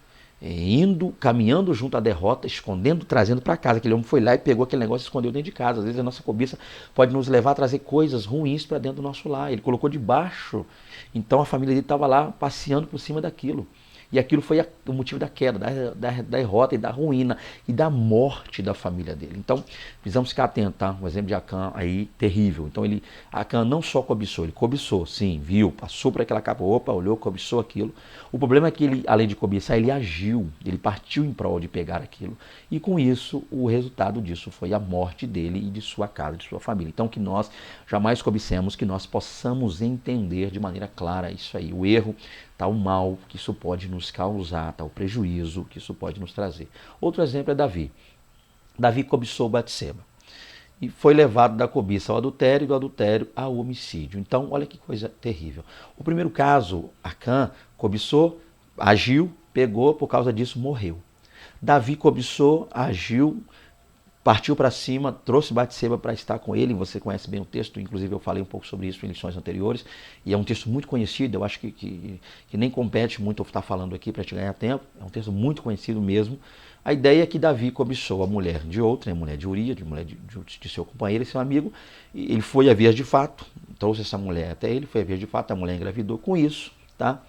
caminhando junto à derrota, escondendo, trazendo para casa. Aquele homem foi lá e pegou aquele negócio e escondeu dentro de casa. Às vezes a nossa cobiça pode nos levar a trazer coisas ruins para dentro do nosso lar. Ele colocou debaixo. Então a família dele estava lá passeando por cima daquilo. E aquilo foi o motivo da queda, da derrota e da ruína e da morte da família dele. Então, precisamos ficar atentos, tá? O exemplo de Acã aí, terrível. Então, Acã não só cobiçou, ele cobiçou, sim, viu, passou por aquela capa, opa, olhou, cobiçou aquilo. O problema é que ele, além de cobiçar, ele agiu, ele partiu em prol de pegar aquilo. E com isso, o resultado disso foi a morte dele e de sua casa, de sua família. Então, que nós jamais cobicemos, que nós possamos entender de maneira clara isso aí, o erro, tá, o mal que isso pode nos causar, tá, o prejuízo que isso pode nos trazer. Outro exemplo é Davi. Davi cobiçou Batseba e foi levado da cobiça ao adultério e do adultério ao homicídio. Então, olha que coisa terrível. O primeiro caso, Acã cobiçou, agiu, pegou, por causa disso morreu. Davi cobiçou, agiu, partiu para cima, trouxe Batseba para estar com ele. Você conhece bem o texto, inclusive eu falei um pouco sobre isso em lições anteriores, e é um texto muito conhecido, eu acho que nem compete muito eu estar falando aqui para te ganhar tempo, é um texto muito conhecido mesmo. A ideia é que Davi cobiçou a mulher de outra, a mulher de Urias, de seu companheiro e seu amigo, e ele foi a vias de fato, trouxe essa mulher até ele, foi a vias de fato, a mulher engravidou com isso, tá?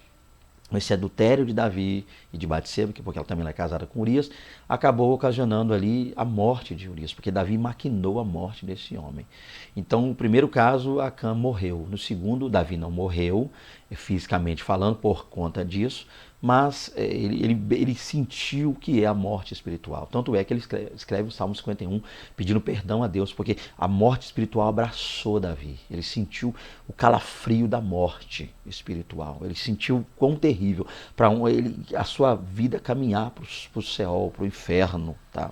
Esse adultério de Davi e de Batseba, porque ela também é casada com Urias, acabou ocasionando ali a morte de Urias, porque Davi maquinou a morte desse homem. Então, no primeiro caso, Acã morreu. No segundo, Davi não morreu, fisicamente falando, por conta disso, mas ele sentiu o que é a morte espiritual. Tanto é que ele escreve o Salmo 51 pedindo perdão a Deus, porque a morte espiritual abraçou Davi. Ele sentiu o calafrio da morte espiritual. Ele sentiu quão terrível para a sua vida caminhar para o céu, para o inferno, tá?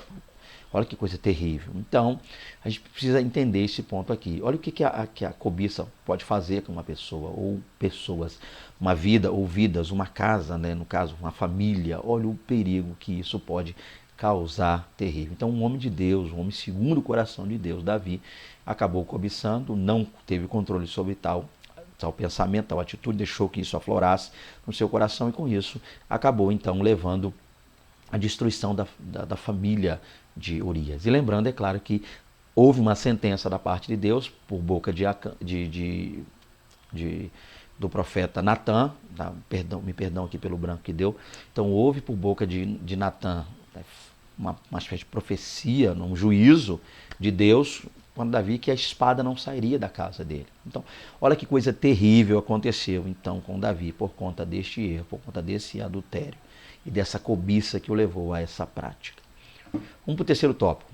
Olha que coisa terrível. Então, a gente precisa entender esse ponto aqui. Olha o que a cobiça pode fazer com uma pessoa, ou pessoas, uma vida, ou vidas, uma casa, né? No caso, uma família. Olha o perigo que isso pode causar terrível. Então, um homem de Deus, um homem segundo o coração de Deus, Davi, acabou cobiçando, não teve controle sobre tal pensamento, tal atitude, deixou que isso aflorasse no seu coração e com isso acabou então levando a destruição da família de Urias. E lembrando, é claro, que houve uma sentença da parte de Deus por boca do profeta Natã, tá? Me perdão aqui pelo branco que deu. Então houve por boca de Natã uma espécie de profecia, um juízo de Deus, quando Davi, que a espada não sairia da casa dele. Então, olha que coisa terrível aconteceu então com Davi por conta deste erro, por conta desse adultério e dessa cobiça que o levou a essa prática. Vamos para o terceiro tópico,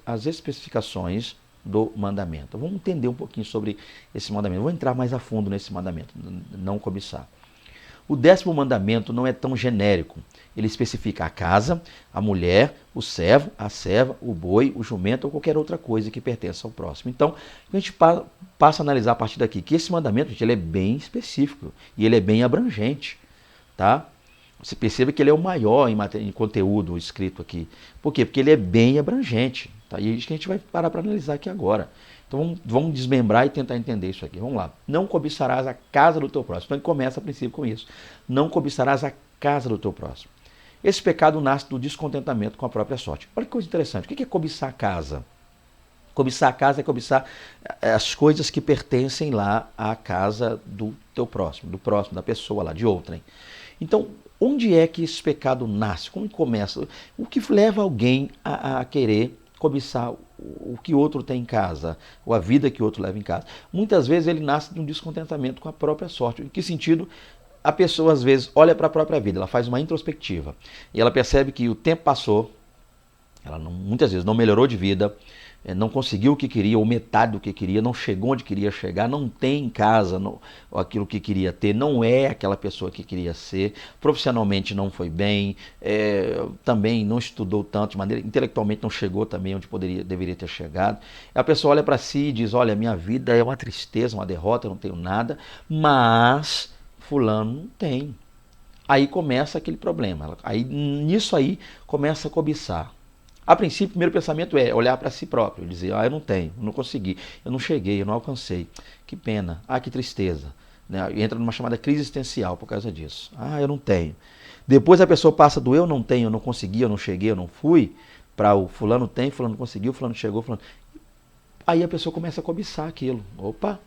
as especificações do mandamento. Vamos entender um pouquinho sobre esse mandamento. Vou entrar mais a fundo nesse mandamento, não cobiçar. O 10º mandamento não é tão genérico. Ele especifica a casa, a mulher, o servo, a serva, o boi, o jumento ou qualquer outra coisa que pertença ao próximo. Então, a gente passa a analisar a partir daqui que esse mandamento, gente, ele é bem específico e ele é bem abrangente, tá? Você perceba que ele é o maior em conteúdo escrito aqui. Por quê? Porque ele é bem abrangente. Tá? E é isso que a gente vai parar para analisar aqui agora. Então vamos desmembrar e tentar entender isso aqui. Vamos lá. Não cobiçarás a casa do teu próximo. Então ele começa a princípio com isso. Não cobiçarás a casa do teu próximo. Esse pecado nasce do descontentamento com a própria sorte. Olha que coisa interessante. O que é cobiçar a casa? Cobiçar a casa é cobiçar as coisas que pertencem lá à casa do teu próximo, da pessoa lá, de outrem. Então, onde é que esse pecado nasce? Como começa? O que leva alguém a querer cobiçar o que outro tem em casa, ou a vida que outro leva em casa? Muitas vezes ele nasce de um descontentamento com a própria sorte. Em que sentido? A pessoa às vezes olha para a própria vida, ela faz uma introspectiva e ela percebe que o tempo passou, Ela muitas vezes não melhorou de vida, não conseguiu o que queria, ou metade do que queria, não chegou onde queria chegar, não tem em casa aquilo que queria ter, não é aquela pessoa que queria ser, profissionalmente não foi bem, também não estudou tanto, de maneira intelectualmente não chegou também onde deveria ter chegado. A pessoa olha para si e diz, olha, minha vida é uma tristeza, uma derrota, eu não tenho nada, mas fulano não tem. Aí começa aquele problema, nisso aí começa a cobiçar. A princípio, o primeiro pensamento é olhar para si próprio, dizer, eu não tenho, eu não consegui, eu não cheguei, eu não alcancei. Que pena, que tristeza. Né? Entra numa chamada crise existencial por causa disso. Eu não tenho. Depois a pessoa passa do eu não tenho, eu não consegui, eu não cheguei, eu não fui, para o fulano tem, fulano conseguiu, fulano chegou, fulano... Aí a pessoa começa a cobiçar aquilo. Opa,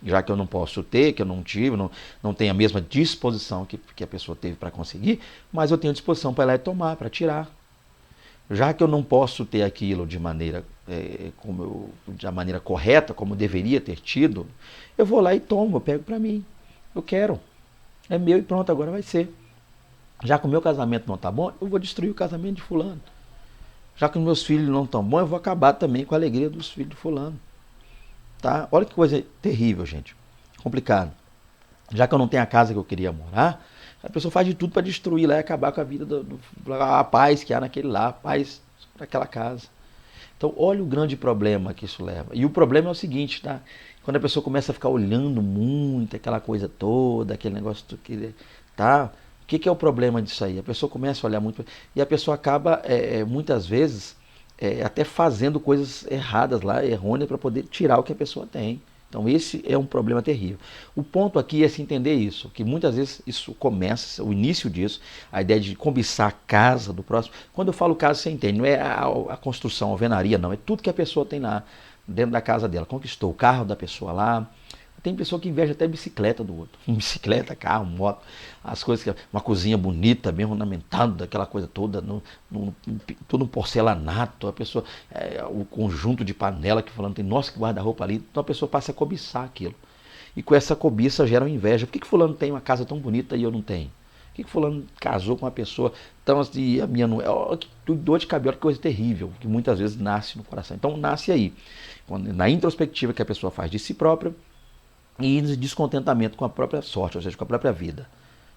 já que eu não posso ter, que eu não tive, não tenho a mesma disposição que a pessoa teve para conseguir, mas eu tenho disposição para ir lá e tomar, para tirar. Já que eu não posso ter aquilo de maneira correta, como deveria ter tido, eu vou lá e tomo, eu pego para mim. Eu quero. É meu e pronto, agora vai ser. Já que o meu casamento não está bom, eu vou destruir o casamento de fulano. Já que os meus filhos não estão bons, eu vou acabar também com a alegria dos filhos de fulano. Tá? Olha que coisa terrível, gente. Complicado. Já que eu não tenho a casa que eu queria morar, a pessoa faz de tudo para destruir lá e acabar com a vida, a paz que há naquele lá, a paz naquela casa. Então, olha o grande problema que isso leva. E o problema é o seguinte, tá? Quando a pessoa começa a ficar olhando muito aquela coisa toda, aquele negócio, tá? O que é o problema disso aí? A pessoa começa a olhar muito e a pessoa acaba, muitas vezes, até fazendo coisas erradas lá, errôneas, para poder tirar o que a pessoa tem. Então esse é um problema terrível. O ponto aqui é se entender isso, que muitas vezes isso começa, o início disso, a ideia de cobiçar a casa do próximo. Quando eu falo casa, você entende, não é a construção, a alvenaria, não. É tudo que a pessoa tem lá dentro da casa dela. Conquistou o carro da pessoa lá. Tem pessoa que inveja até bicicleta do outro. Bicicleta, carro, moto, as coisas, uma cozinha bonita, bem ornamentada, aquela coisa toda, tudo porcelanato, a pessoa, o conjunto de panela que falando tem, nossa, que guarda-roupa ali, então a pessoa passa a cobiçar aquilo. E com essa cobiça gera uma inveja. Por que fulano tem uma casa tão bonita e eu não tenho? Por que fulano casou com uma pessoa tão assim, a minha não é? Que dor de cabelo, que coisa terrível, que muitas vezes nasce no coração. Então nasce aí, na introspectiva que a pessoa faz de si própria, e descontentamento com a própria sorte, ou seja, com a própria vida.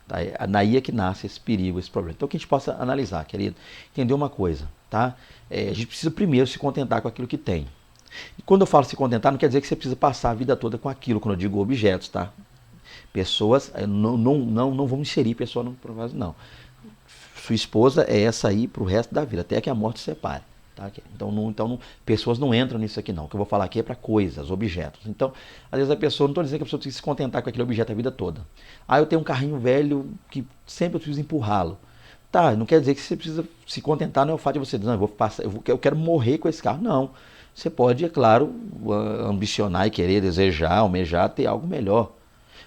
Tá? Daí é que nasce esse perigo, esse problema. Então que a gente possa analisar, querido, entender uma coisa, tá? A gente precisa primeiro se contentar com aquilo que tem. E quando eu falo se contentar, não quer dizer que você precisa passar a vida toda com aquilo, quando eu digo objetos, tá? Pessoas, não vamos inserir pessoa no processo, não. Sua esposa é essa aí para o resto da vida, até que a morte separe. Tá? Então, pessoas não entram nisso aqui não. O que eu vou falar aqui é para coisas, objetos. Então, às vezes a pessoa, não estou dizendo que a pessoa tem que se contentar com aquele objeto a vida toda. Eu tenho um carrinho velho que sempre eu preciso empurrá-lo. Tá, não quer dizer que você precisa se contentar, não é o fato de você dizer, não, eu quero morrer com esse carro. Não. Você pode, é claro, ambicionar e querer, desejar, almejar, ter algo melhor.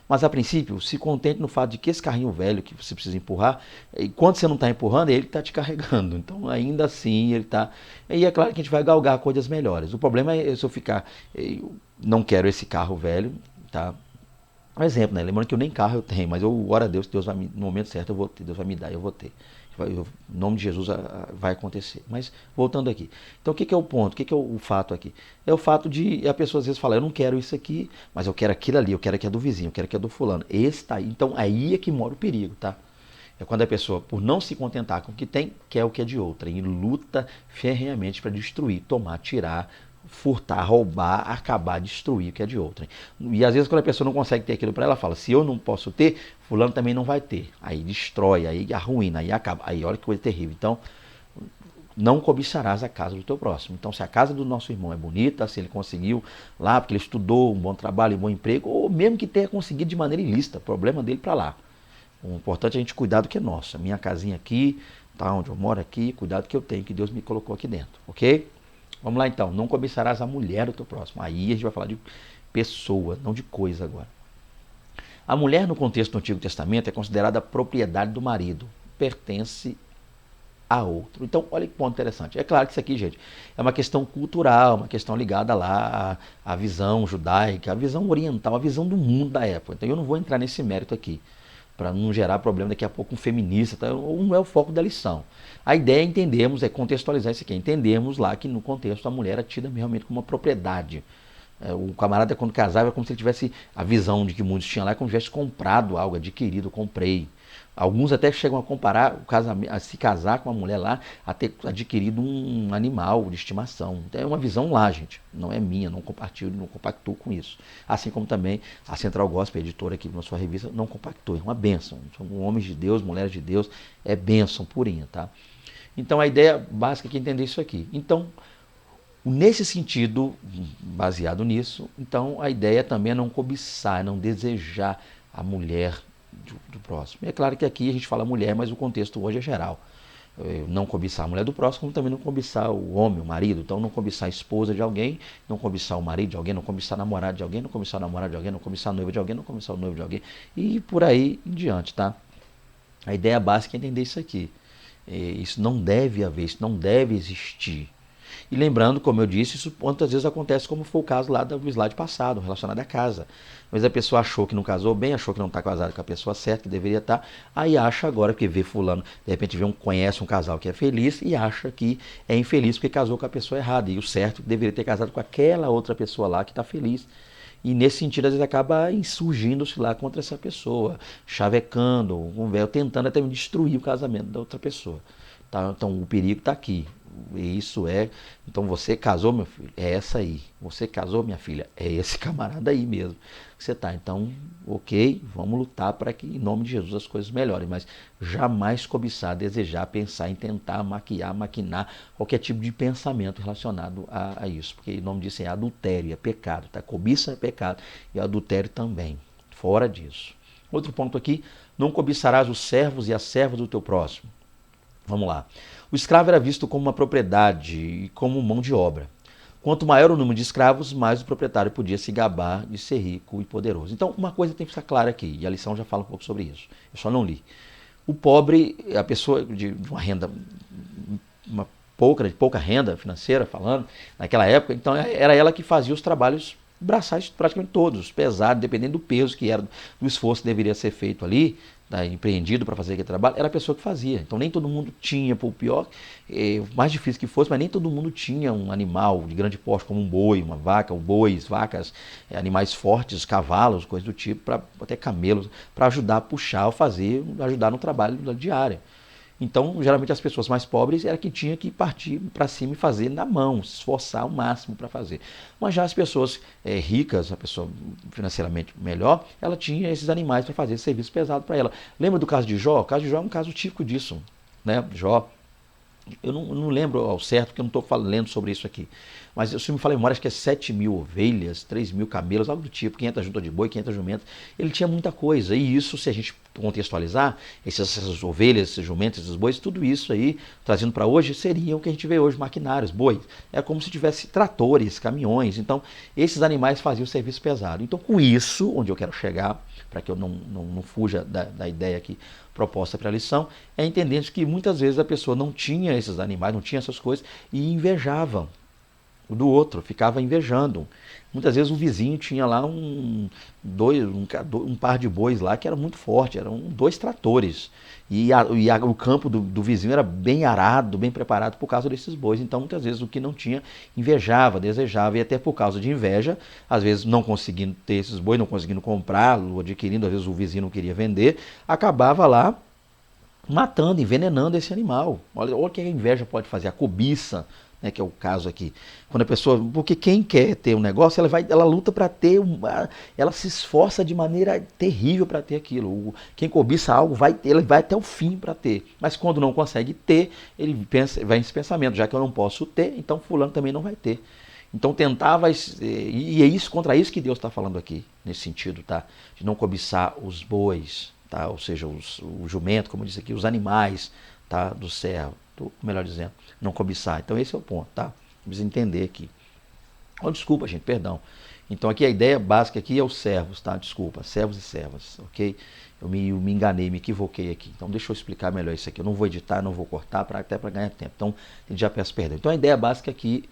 Mas a princípio, se contente no fato de que esse carrinho velho que você precisa empurrar, enquanto você não está empurrando, ele está te carregando. Então, ainda assim, ele está... E é claro que a gente vai galgar coisas melhores. O problema é se eu ficar... Eu não quero esse carro velho, tá? Um exemplo, né? Lembrando que eu nem carro eu tenho, mas eu oro a Deus, Deus vai no momento certo eu vou ter, Deus vai me dar, eu vou ter. Em nome de Jesus vai acontecer. Mas voltando aqui. Então o que é o ponto? O que é o fato aqui? É o fato de a pessoa às vezes falar, eu não quero isso aqui, mas eu quero aquilo ali, eu quero que é do vizinho, eu quero que é do fulano. Esse tá aí. Então aí é que mora o perigo, tá? É quando a pessoa, por não se contentar com o que tem, quer o que é de outra. E luta ferrenhamente para destruir, tomar, tirar, furtar, roubar, acabar, destruir o que é de outra. E às vezes quando a pessoa não consegue ter aquilo para ela, fala, se eu não posso ter, fulano também não vai ter. Aí destrói, aí arruína, aí acaba. Aí olha que coisa terrível. Então, não cobiçarás a casa do teu próximo. Então, se a casa do nosso irmão é bonita, se ele conseguiu lá, porque ele estudou, um bom trabalho, um bom emprego, ou mesmo que tenha conseguido de maneira ilícita, problema dele para lá. O importante é a gente cuidar do que é nosso. A minha casinha aqui, tá onde eu moro aqui, cuidado que eu tenho, que Deus me colocou aqui dentro, ok? Vamos lá então, não cobiçarás a mulher do teu próximo. Aí a gente vai falar de pessoa, não de coisa agora. A mulher no contexto do Antigo Testamento é considerada propriedade do marido, pertence a outro. Então, olha que ponto interessante. É claro que isso aqui, gente, é uma questão cultural, uma questão ligada lá à visão judaica, à visão oriental, à visão do mundo da época. Então eu não vou entrar nesse mérito aqui. para não gerar problema daqui a pouco um feminista, tá? Não é o foco da lição. A ideia é entendermos, é contextualizar isso aqui, entendermos lá que no contexto a mulher é tida realmente como uma propriedade. O camarada, quando casava, é como se ele tivesse a visão de que muitos tinham lá, é como se tivesse comprado algo, adquirido, comprei. Alguns até chegam a comparar o casamento, a se casar com uma mulher lá, a ter adquirido um animal de estimação. Então, é uma visão lá, gente. Não é minha, não compartilho, não compactuo com isso. Assim como também a Central Gospel, a editora aqui na sua revista, não compactua. É uma bênção. São homens de Deus, mulheres de Deus, é bênção purinha, tá? Então, a ideia básica é entender isso aqui. Então, nesse sentido, baseado nisso, então a ideia também é não cobiçar, não desejar a mulher do próximo. É claro que aqui a gente fala mulher, mas o contexto hoje é geral. Não cobiçar a mulher do próximo, como também não cobiçar o homem, o marido. Então não cobiçar a esposa de alguém, não cobiçar o marido de alguém, não cobiçar a namorada de alguém, não cobiçar a namorada de alguém, não cobiçar a noiva de alguém, não cobiçar o noivo de alguém. E por aí em diante, tá? A ideia básica é entender isso aqui. Isso não deve haver, isso não deve existir. E lembrando, como eu disse, isso quantas vezes acontece, como foi o caso lá do slide passado, relacionado à casa. Mas a pessoa achou que não casou bem, achou que não está casada com a pessoa certa, que deveria estar, aí acha agora, porque vê fulano, de repente conhece um casal que é feliz e acha que é infeliz porque casou com a pessoa errada. E o certo deveria ter casado com aquela outra pessoa lá que está feliz. E nesse sentido, às vezes acaba insurgindo-se lá contra essa pessoa, chavecando, tentando até destruir o casamento da outra pessoa. Tá? Então o perigo está aqui. E isso é. Então você casou, meu filho? É essa aí. Você casou, minha filha? É esse camarada aí mesmo que você está. Então, ok, vamos lutar para que, em nome de Jesus, as coisas melhorem. Mas jamais cobiçar, desejar, pensar em tentar maquinar qualquer tipo de pensamento relacionado a isso. Porque o nome disso é adultério, é pecado. Tá? Cobiça é pecado e adultério também. Fora disso. Outro ponto aqui: não cobiçarás os servos e as servas do teu próximo. Vamos lá. O escravo era visto como uma propriedade e como mão de obra. Quanto maior o número de escravos, mais o proprietário podia se gabar de ser rico e poderoso. Então, uma coisa tem que ficar clara aqui, e a lição já fala um pouco sobre isso. Eu só não li. O pobre, a pessoa de uma renda, de pouca renda financeira, falando, naquela época, então era ela que fazia os trabalhos braçais praticamente todos, pesados, dependendo do peso que era, do esforço que deveria ser feito ali, empreendido para fazer aquele trabalho, era a pessoa que fazia. Então nem todo mundo tinha, por pior, mais difícil que fosse, mas nem todo mundo tinha um animal de grande porte como um boi, uma vaca, ou bois, vacas, animais fortes, cavalos, coisas do tipo, até camelos, para ajudar a puxar ou fazer, ajudar no trabalho da diária. Então, geralmente as pessoas mais pobres era que tinha que partir para cima e fazer na mão, se esforçar ao máximo para fazer. Mas já as pessoas ricas, a pessoa financeiramente melhor, ela tinha esses animais para fazer serviço pesado para ela. Lembra do caso de Jó? O caso de Jó é um caso típico disso, né? Jó, eu não lembro ao certo, porque eu não estou lendo sobre isso aqui. Mas se me fala em memória, acho que é 7.000 ovelhas, 3.000 camelos, algo do tipo, 500 juntas de boi, 500 jumentas. Ele tinha muita coisa. E isso, se a gente contextualizar, essas ovelhas, esses jumentos, esses bois, tudo isso aí, trazendo para hoje, seriam o que a gente vê hoje, maquinários, bois. É como se tivesse tratores, caminhões. Então, esses animais faziam o serviço pesado. Então, com isso, onde eu quero chegar, para que eu não fuja da ideia aqui proposta para a lição, é entender que muitas vezes a pessoa não tinha esses animais, não tinha essas coisas, e invejava o do outro, ficava invejando. Muitas vezes o vizinho tinha lá um par de bois lá que era muito forte, eram 2 tratores. O campo do vizinho era bem arado, bem preparado por causa desses bois. Então, muitas vezes, o que não tinha, invejava, desejava, e até por causa de inveja, às vezes não conseguindo ter esses bois, não conseguindo comprá-lo, adquirindo, às vezes o vizinho não queria vender, acabava lá matando, envenenando esse animal. Olha o que a inveja pode fazer, a cobiça, né, que é o caso aqui. Quando a pessoa, porque quem quer ter um negócio, ela luta para ter, ela se esforça de maneira terrível para ter aquilo. Quem cobiça algo, ele vai até o fim para ter. Mas quando não consegue ter, ele vai nesse pensamento, já que eu não posso ter, então fulano também não vai ter. Então tentava, e é isso, contra isso que Deus está falando aqui, nesse sentido, tá? De não cobiçar os bois, tá? Ou seja, o jumento, como eu disse aqui, os animais, tá? Do servo, melhor dizendo, não cobiçar. Então esse é o ponto, tá? Precisa entender aqui. Oh, desculpa, gente, perdão. Então aqui a ideia básica aqui é os servos, tá? Desculpa, servos e servas, ok? Eu me enganei, me equivoquei aqui. Então deixa eu explicar melhor isso aqui. Eu não vou editar, não vou cortar, até para ganhar tempo. Então eu já peço perdão. Então a ideia básica aqui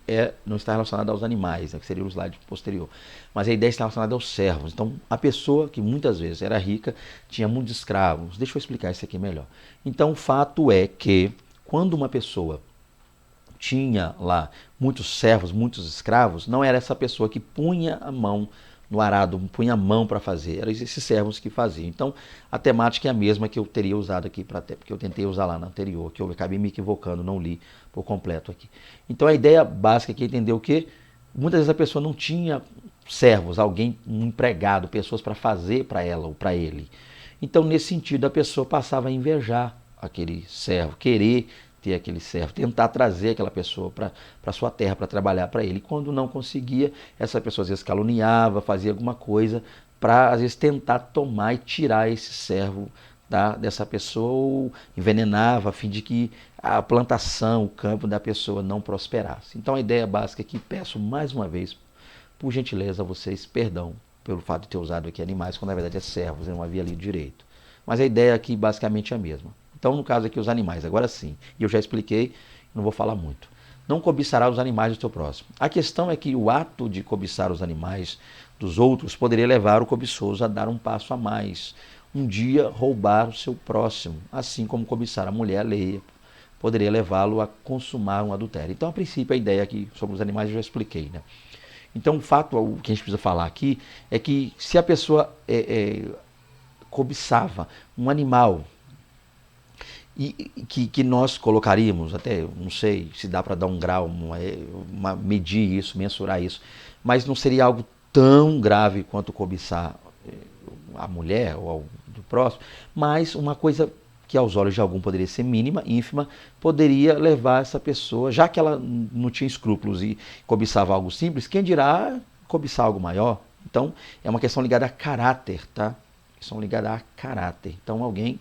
não está relacionada aos animais, né, que seria o slide posterior. Mas a ideia está relacionada aos servos. Então a pessoa que muitas vezes era rica tinha muitos escravos. Deixa eu explicar isso aqui melhor. Então o fato é que quando uma pessoa tinha lá muitos servos, muitos escravos, não era essa pessoa que punha a mão no arado, punha a mão para fazer, eram esses servos que faziam. Então, a temática é a mesma que eu teria usado aqui, porque eu tentei usar lá na anterior, que eu acabei me equivocando, não li por completo aqui. Então, a ideia básica aqui é entender o que muitas vezes a pessoa não tinha servos, alguém, um empregado, pessoas para fazer para ela ou para ele. Então, nesse sentido, a pessoa passava a invejar aquele servo, querer ter aquele servo, tentar trazer aquela pessoa para sua terra para trabalhar para ele. Quando não conseguia, essa pessoa às vezes caluniava, fazia alguma coisa para às vezes tentar tomar e tirar esse servo dessa pessoa, ou envenenava a fim de que a plantação, o campo da pessoa não prosperasse. Então a ideia básica aqui, peço mais uma vez, por gentileza a vocês, perdão pelo fato de ter usado aqui animais, quando na verdade é servos, eu não havia lido direito. Mas a ideia aqui basicamente é a mesma. Então, no caso aqui, os animais, agora sim. E eu já expliquei, não vou falar muito. Não cobiçará os animais do teu próximo. A questão é que o ato de cobiçar os animais dos outros poderia levar o cobiçoso a dar um passo a mais. Um dia roubar o seu próximo, assim como cobiçar a mulher alheia poderia levá-lo a consumar um adultério. Então, a princípio, a ideia aqui sobre os animais eu já expliquei, né? Então, o fato, o que a gente precisa falar aqui, é que se a pessoa cobiçava um animal, e que nós colocaríamos, até não sei se dá para dar um grau, medir isso, mensurar isso, mas não seria algo tão grave quanto cobiçar a mulher ou do próximo, mas uma coisa que aos olhos de algum poderia ser mínima, ínfima, poderia levar essa pessoa, já que ela não tinha escrúpulos e cobiçava algo simples, quem dirá cobiçar algo maior? Então, é uma questão ligada a caráter, tá? São ligadas a caráter. Então, alguém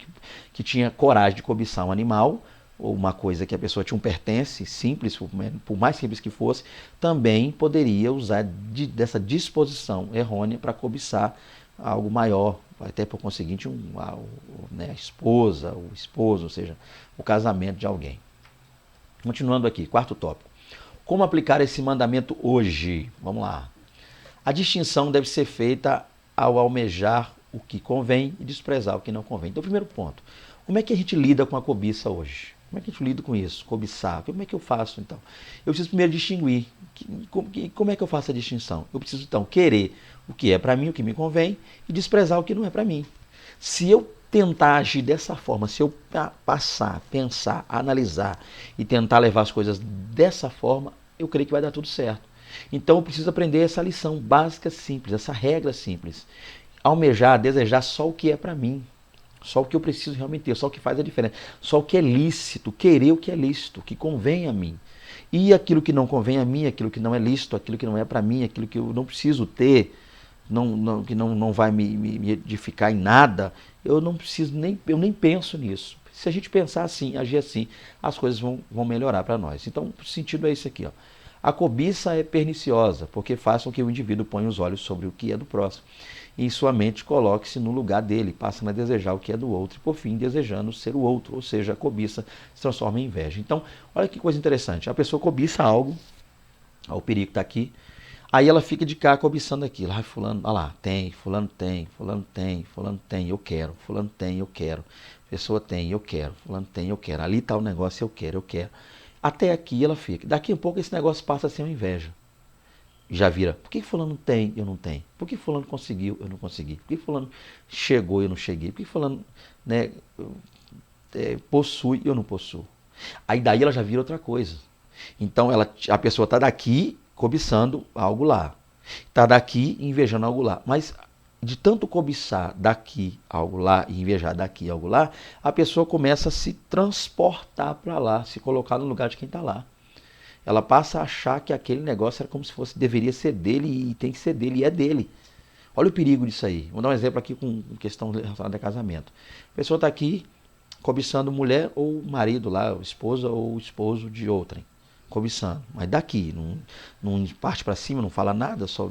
que tinha coragem de cobiçar um animal, ou uma coisa que a pessoa tinha um pertence, simples, por mais simples que fosse, também poderia usar dessa disposição errônea para cobiçar algo maior, até por conseguinte a esposa, o esposo, ou seja, o casamento de alguém. Continuando aqui, quarto tópico. Como aplicar esse mandamento hoje? Vamos lá. A distinção deve ser feita ao almejar o que convém e desprezar o que não convém. Então, primeiro ponto, como é que a gente lida com a cobiça hoje? Como é que a gente lida com isso? Cobiçar. Como é que eu faço, então? Eu preciso primeiro distinguir. Como é que eu faço a distinção? Eu preciso, então, querer o que é para mim, o que me convém, e desprezar o que não é para mim. Se eu tentar agir dessa forma, se eu passar, pensar, analisar e tentar levar as coisas dessa forma, eu creio que vai dar tudo certo. Então, eu preciso aprender essa lição básica simples, essa regra simples. Almejar, desejar só o que é para mim, só o que eu preciso realmente ter, só o que faz a diferença, só o que é lícito, querer o que é lícito, o que convém a mim. E aquilo que não convém a mim, aquilo que não é lícito, aquilo que não é para mim, aquilo que eu não preciso ter, que não vai me edificar em nada, eu não preciso eu nem penso nisso. Se a gente pensar assim, agir assim, as coisas vão melhorar para nós. Então, o sentido é esse aqui, ó. A cobiça é perniciosa, porque faz com que o indivíduo ponha os olhos sobre o que é do próximo e em sua mente coloque-se no lugar dele, passa a desejar o que é do outro e, por fim, desejando ser o outro, ou seja, a cobiça se transforma em inveja. Então, olha que coisa interessante, a pessoa cobiça algo, o perigo está aqui, aí ela fica de cá cobiçando aquilo, fulano, olha lá, tem, fulano tem, fulano tem, fulano tem, eu quero, fulano tem, eu quero, pessoa tem, eu quero, fulano tem, eu quero, ali está o negócio, eu quero. Até aqui ela fica. Daqui a pouco esse negócio passa a ser uma inveja. Já vira, por que fulano tem e eu não tenho? Por que fulano conseguiu eu não consegui? Por que fulano chegou e eu não cheguei? Por que fulano possui e eu não possuo? Aí daí ela já vira outra coisa. Então a pessoa está daqui cobiçando algo lá. Está daqui invejando algo lá. Mas de tanto cobiçar daqui algo lá e invejar daqui algo lá, a pessoa começa a se transportar para lá, se colocar no lugar de quem está lá. Ela passa a achar que aquele negócio era como se deveria ser dele e tem que ser dele e é dele. Olha o perigo disso aí. Vou dar um exemplo aqui com questão relacionada a casamento. A pessoa está aqui cobiçando mulher ou marido lá, esposa ou esposo de outrem. cobiçando. Mas daqui, não parte para cima, não fala nada, só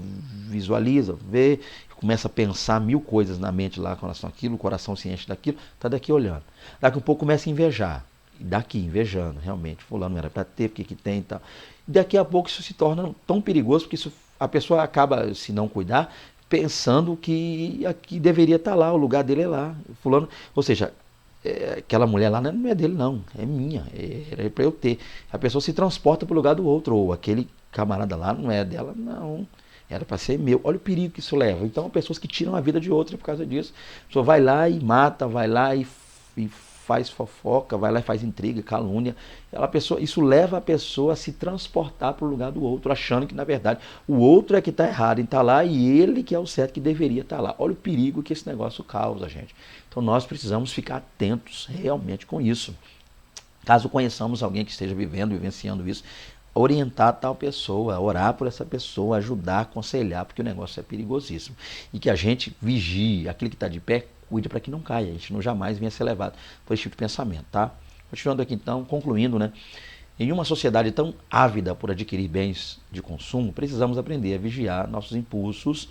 visualiza, vê, começa a pensar mil coisas na mente lá com relação àquilo, o coração se enche daquilo, está daqui olhando. Daqui a pouco começa a invejar. Daqui, invejando, realmente, fulano não era para ter, porque que tem e tal. E daqui a pouco isso se torna tão perigoso, porque isso, a pessoa acaba, se não cuidar, pensando que aqui deveria estar lá, o lugar dele é lá. Fulano, ou seja, aquela mulher lá não é dele não, é minha, é para eu ter. A pessoa se transporta para o lugar do outro, ou aquele camarada lá não é dela, não. Era para ser meu. Olha o perigo que isso leva. Então, pessoas que tiram a vida de outra por causa disso. A pessoa vai lá e mata, vai lá e faz fofoca, vai lá e faz intriga, calúnia. Isso leva a pessoa a se transportar para o lugar do outro, achando que, na verdade, o outro é que está errado em estar lá e ele que é o certo que deveria estar lá. Olha o perigo que esse negócio causa, gente. Então, nós precisamos ficar atentos realmente com isso. Caso conheçamos alguém que esteja vivendo, vivenciando isso, orientar tal pessoa, orar por essa pessoa, ajudar, aconselhar, porque o negócio é perigosíssimo. E que a gente vigie, aquele que está de pé, cuide para que não caia, a gente não jamais venha ser levado por esse tipo de pensamento, tá? Continuando aqui então, concluindo, né? Em uma sociedade tão ávida por adquirir bens de consumo, precisamos aprender a vigiar nossos impulsos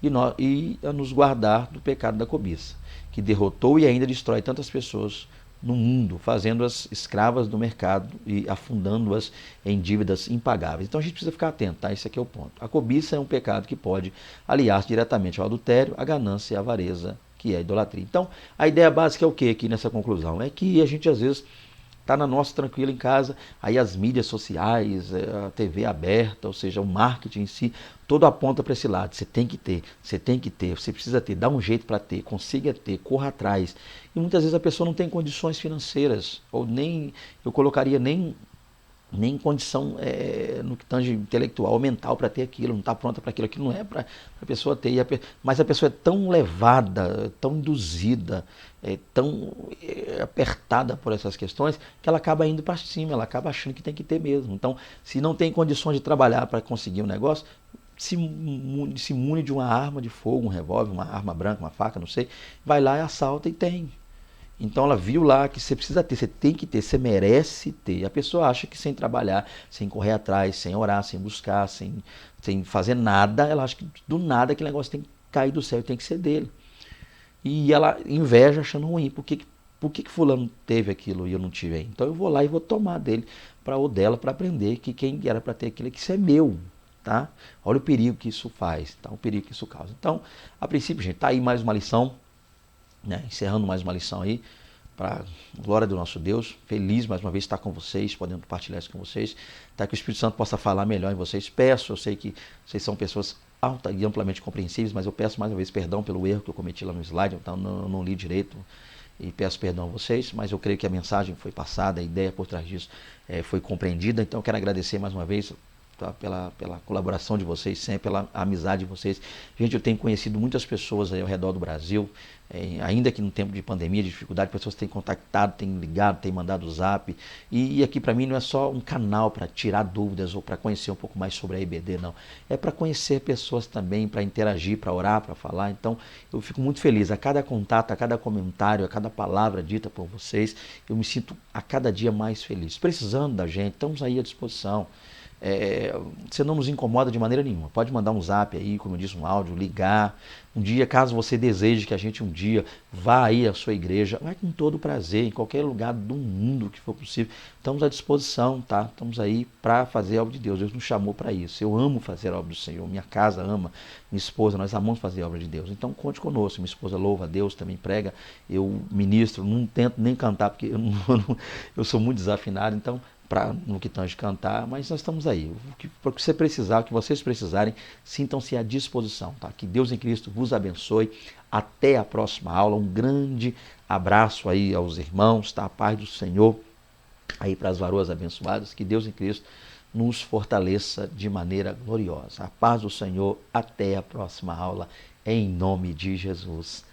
e a nos guardar do pecado da cobiça, que derrotou e ainda destrói tantas pessoas no mundo, fazendo-as escravas do mercado e afundando-as em dívidas impagáveis. Então a gente precisa ficar atento, tá? Esse aqui é o ponto. A cobiça é um pecado que pode aliar-se diretamente ao adultério, à ganância e à avareza, que é a idolatria. Então, a ideia básica é o que aqui nessa conclusão? É que a gente às vezes está na nossa tranquila em casa, aí as mídias sociais, a TV aberta, ou seja, o marketing em si, todo aponta para esse lado. Você tem que ter, você tem que ter, você precisa ter, dá um jeito para ter, consiga ter, corra atrás. E muitas vezes a pessoa não tem condições financeiras, ou nem, eu colocaria nem condição no que tange intelectual ou mental para ter aquilo, não está pronta para aquilo não é para a pessoa ter. Mas a pessoa é tão levada, tão induzida, tão apertada por essas questões, que ela acaba indo para cima, ela acaba achando que tem que ter mesmo. Então, se não tem condições de trabalhar para conseguir um negócio, se mune de uma arma de fogo, um revólver, uma arma branca, uma faca, não sei, vai lá e assalta e tem. Então ela viu lá que você precisa ter, você tem que ter, você merece ter. A pessoa acha que sem trabalhar, sem correr atrás, sem orar, sem buscar, sem fazer nada, ela acha que do nada aquele negócio tem que cair do céu, tem que ser dele. E ela inveja achando ruim. Por que fulano teve aquilo e eu não tive? Então eu vou lá e vou tomar dele ou dela para aprender que quem era para ter aquilo, que isso é meu. Tá? Olha o perigo que isso faz, tá? O perigo que isso causa. Então, a princípio, gente, tá aí mais uma lição. Né? Encerrando mais uma lição aí, para glória do nosso Deus, feliz mais uma vez estar com vocês, podendo compartilhar isso com vocês, que o Espírito Santo possa falar melhor em vocês. Peço, eu sei que vocês são pessoas alta e amplamente compreensíveis, mas eu peço mais uma vez perdão pelo erro que eu cometi lá no slide, então não li direito e peço perdão a vocês, mas eu creio que a mensagem foi passada, a ideia por trás disso foi compreendida, então eu quero agradecer mais uma vez, tá? Pela colaboração de vocês, sempre pela amizade de vocês. Gente, eu tenho conhecido muitas pessoas aí ao redor do Brasil, ainda que no tempo de pandemia, de dificuldade, pessoas têm contactado, têm ligado, têm mandado zap. E aqui para mim não é só um canal para tirar dúvidas ou para conhecer um pouco mais sobre a IBD, não. É para conhecer pessoas também, para interagir, para orar, para falar. Então, eu fico muito feliz. A cada contato, a cada comentário, a cada palavra dita por vocês, eu me sinto a cada dia mais feliz. Precisando da gente, estamos aí à disposição. Você não nos incomoda de maneira nenhuma. Pode mandar um zap aí, como eu disse, um áudio, ligar. Um dia, caso você deseje que a gente um dia vá aí à sua igreja, vai com todo prazer, em qualquer lugar do mundo que for possível. Estamos à disposição, tá? Estamos aí para fazer a obra de Deus. Deus nos chamou para isso. Eu amo fazer a obra do Senhor. Minha casa ama, minha esposa, nós amamos fazer a obra de Deus. Então, conte conosco. Minha esposa louva a Deus, também prega. Eu ministro, não tento nem cantar, porque eu sou muito desafinado, então no que tange cantar, mas nós estamos aí. O que você precisar, o que vocês precisarem, sintam-se à disposição. Tá? Que Deus em Cristo vos abençoe. Até a próxima aula. Um grande abraço aí aos irmãos, tá? A paz do Senhor aí para as varoas abençoadas. Que Deus em Cristo nos fortaleça de maneira gloriosa. A paz do Senhor. Até a próxima aula. Em nome de Jesus.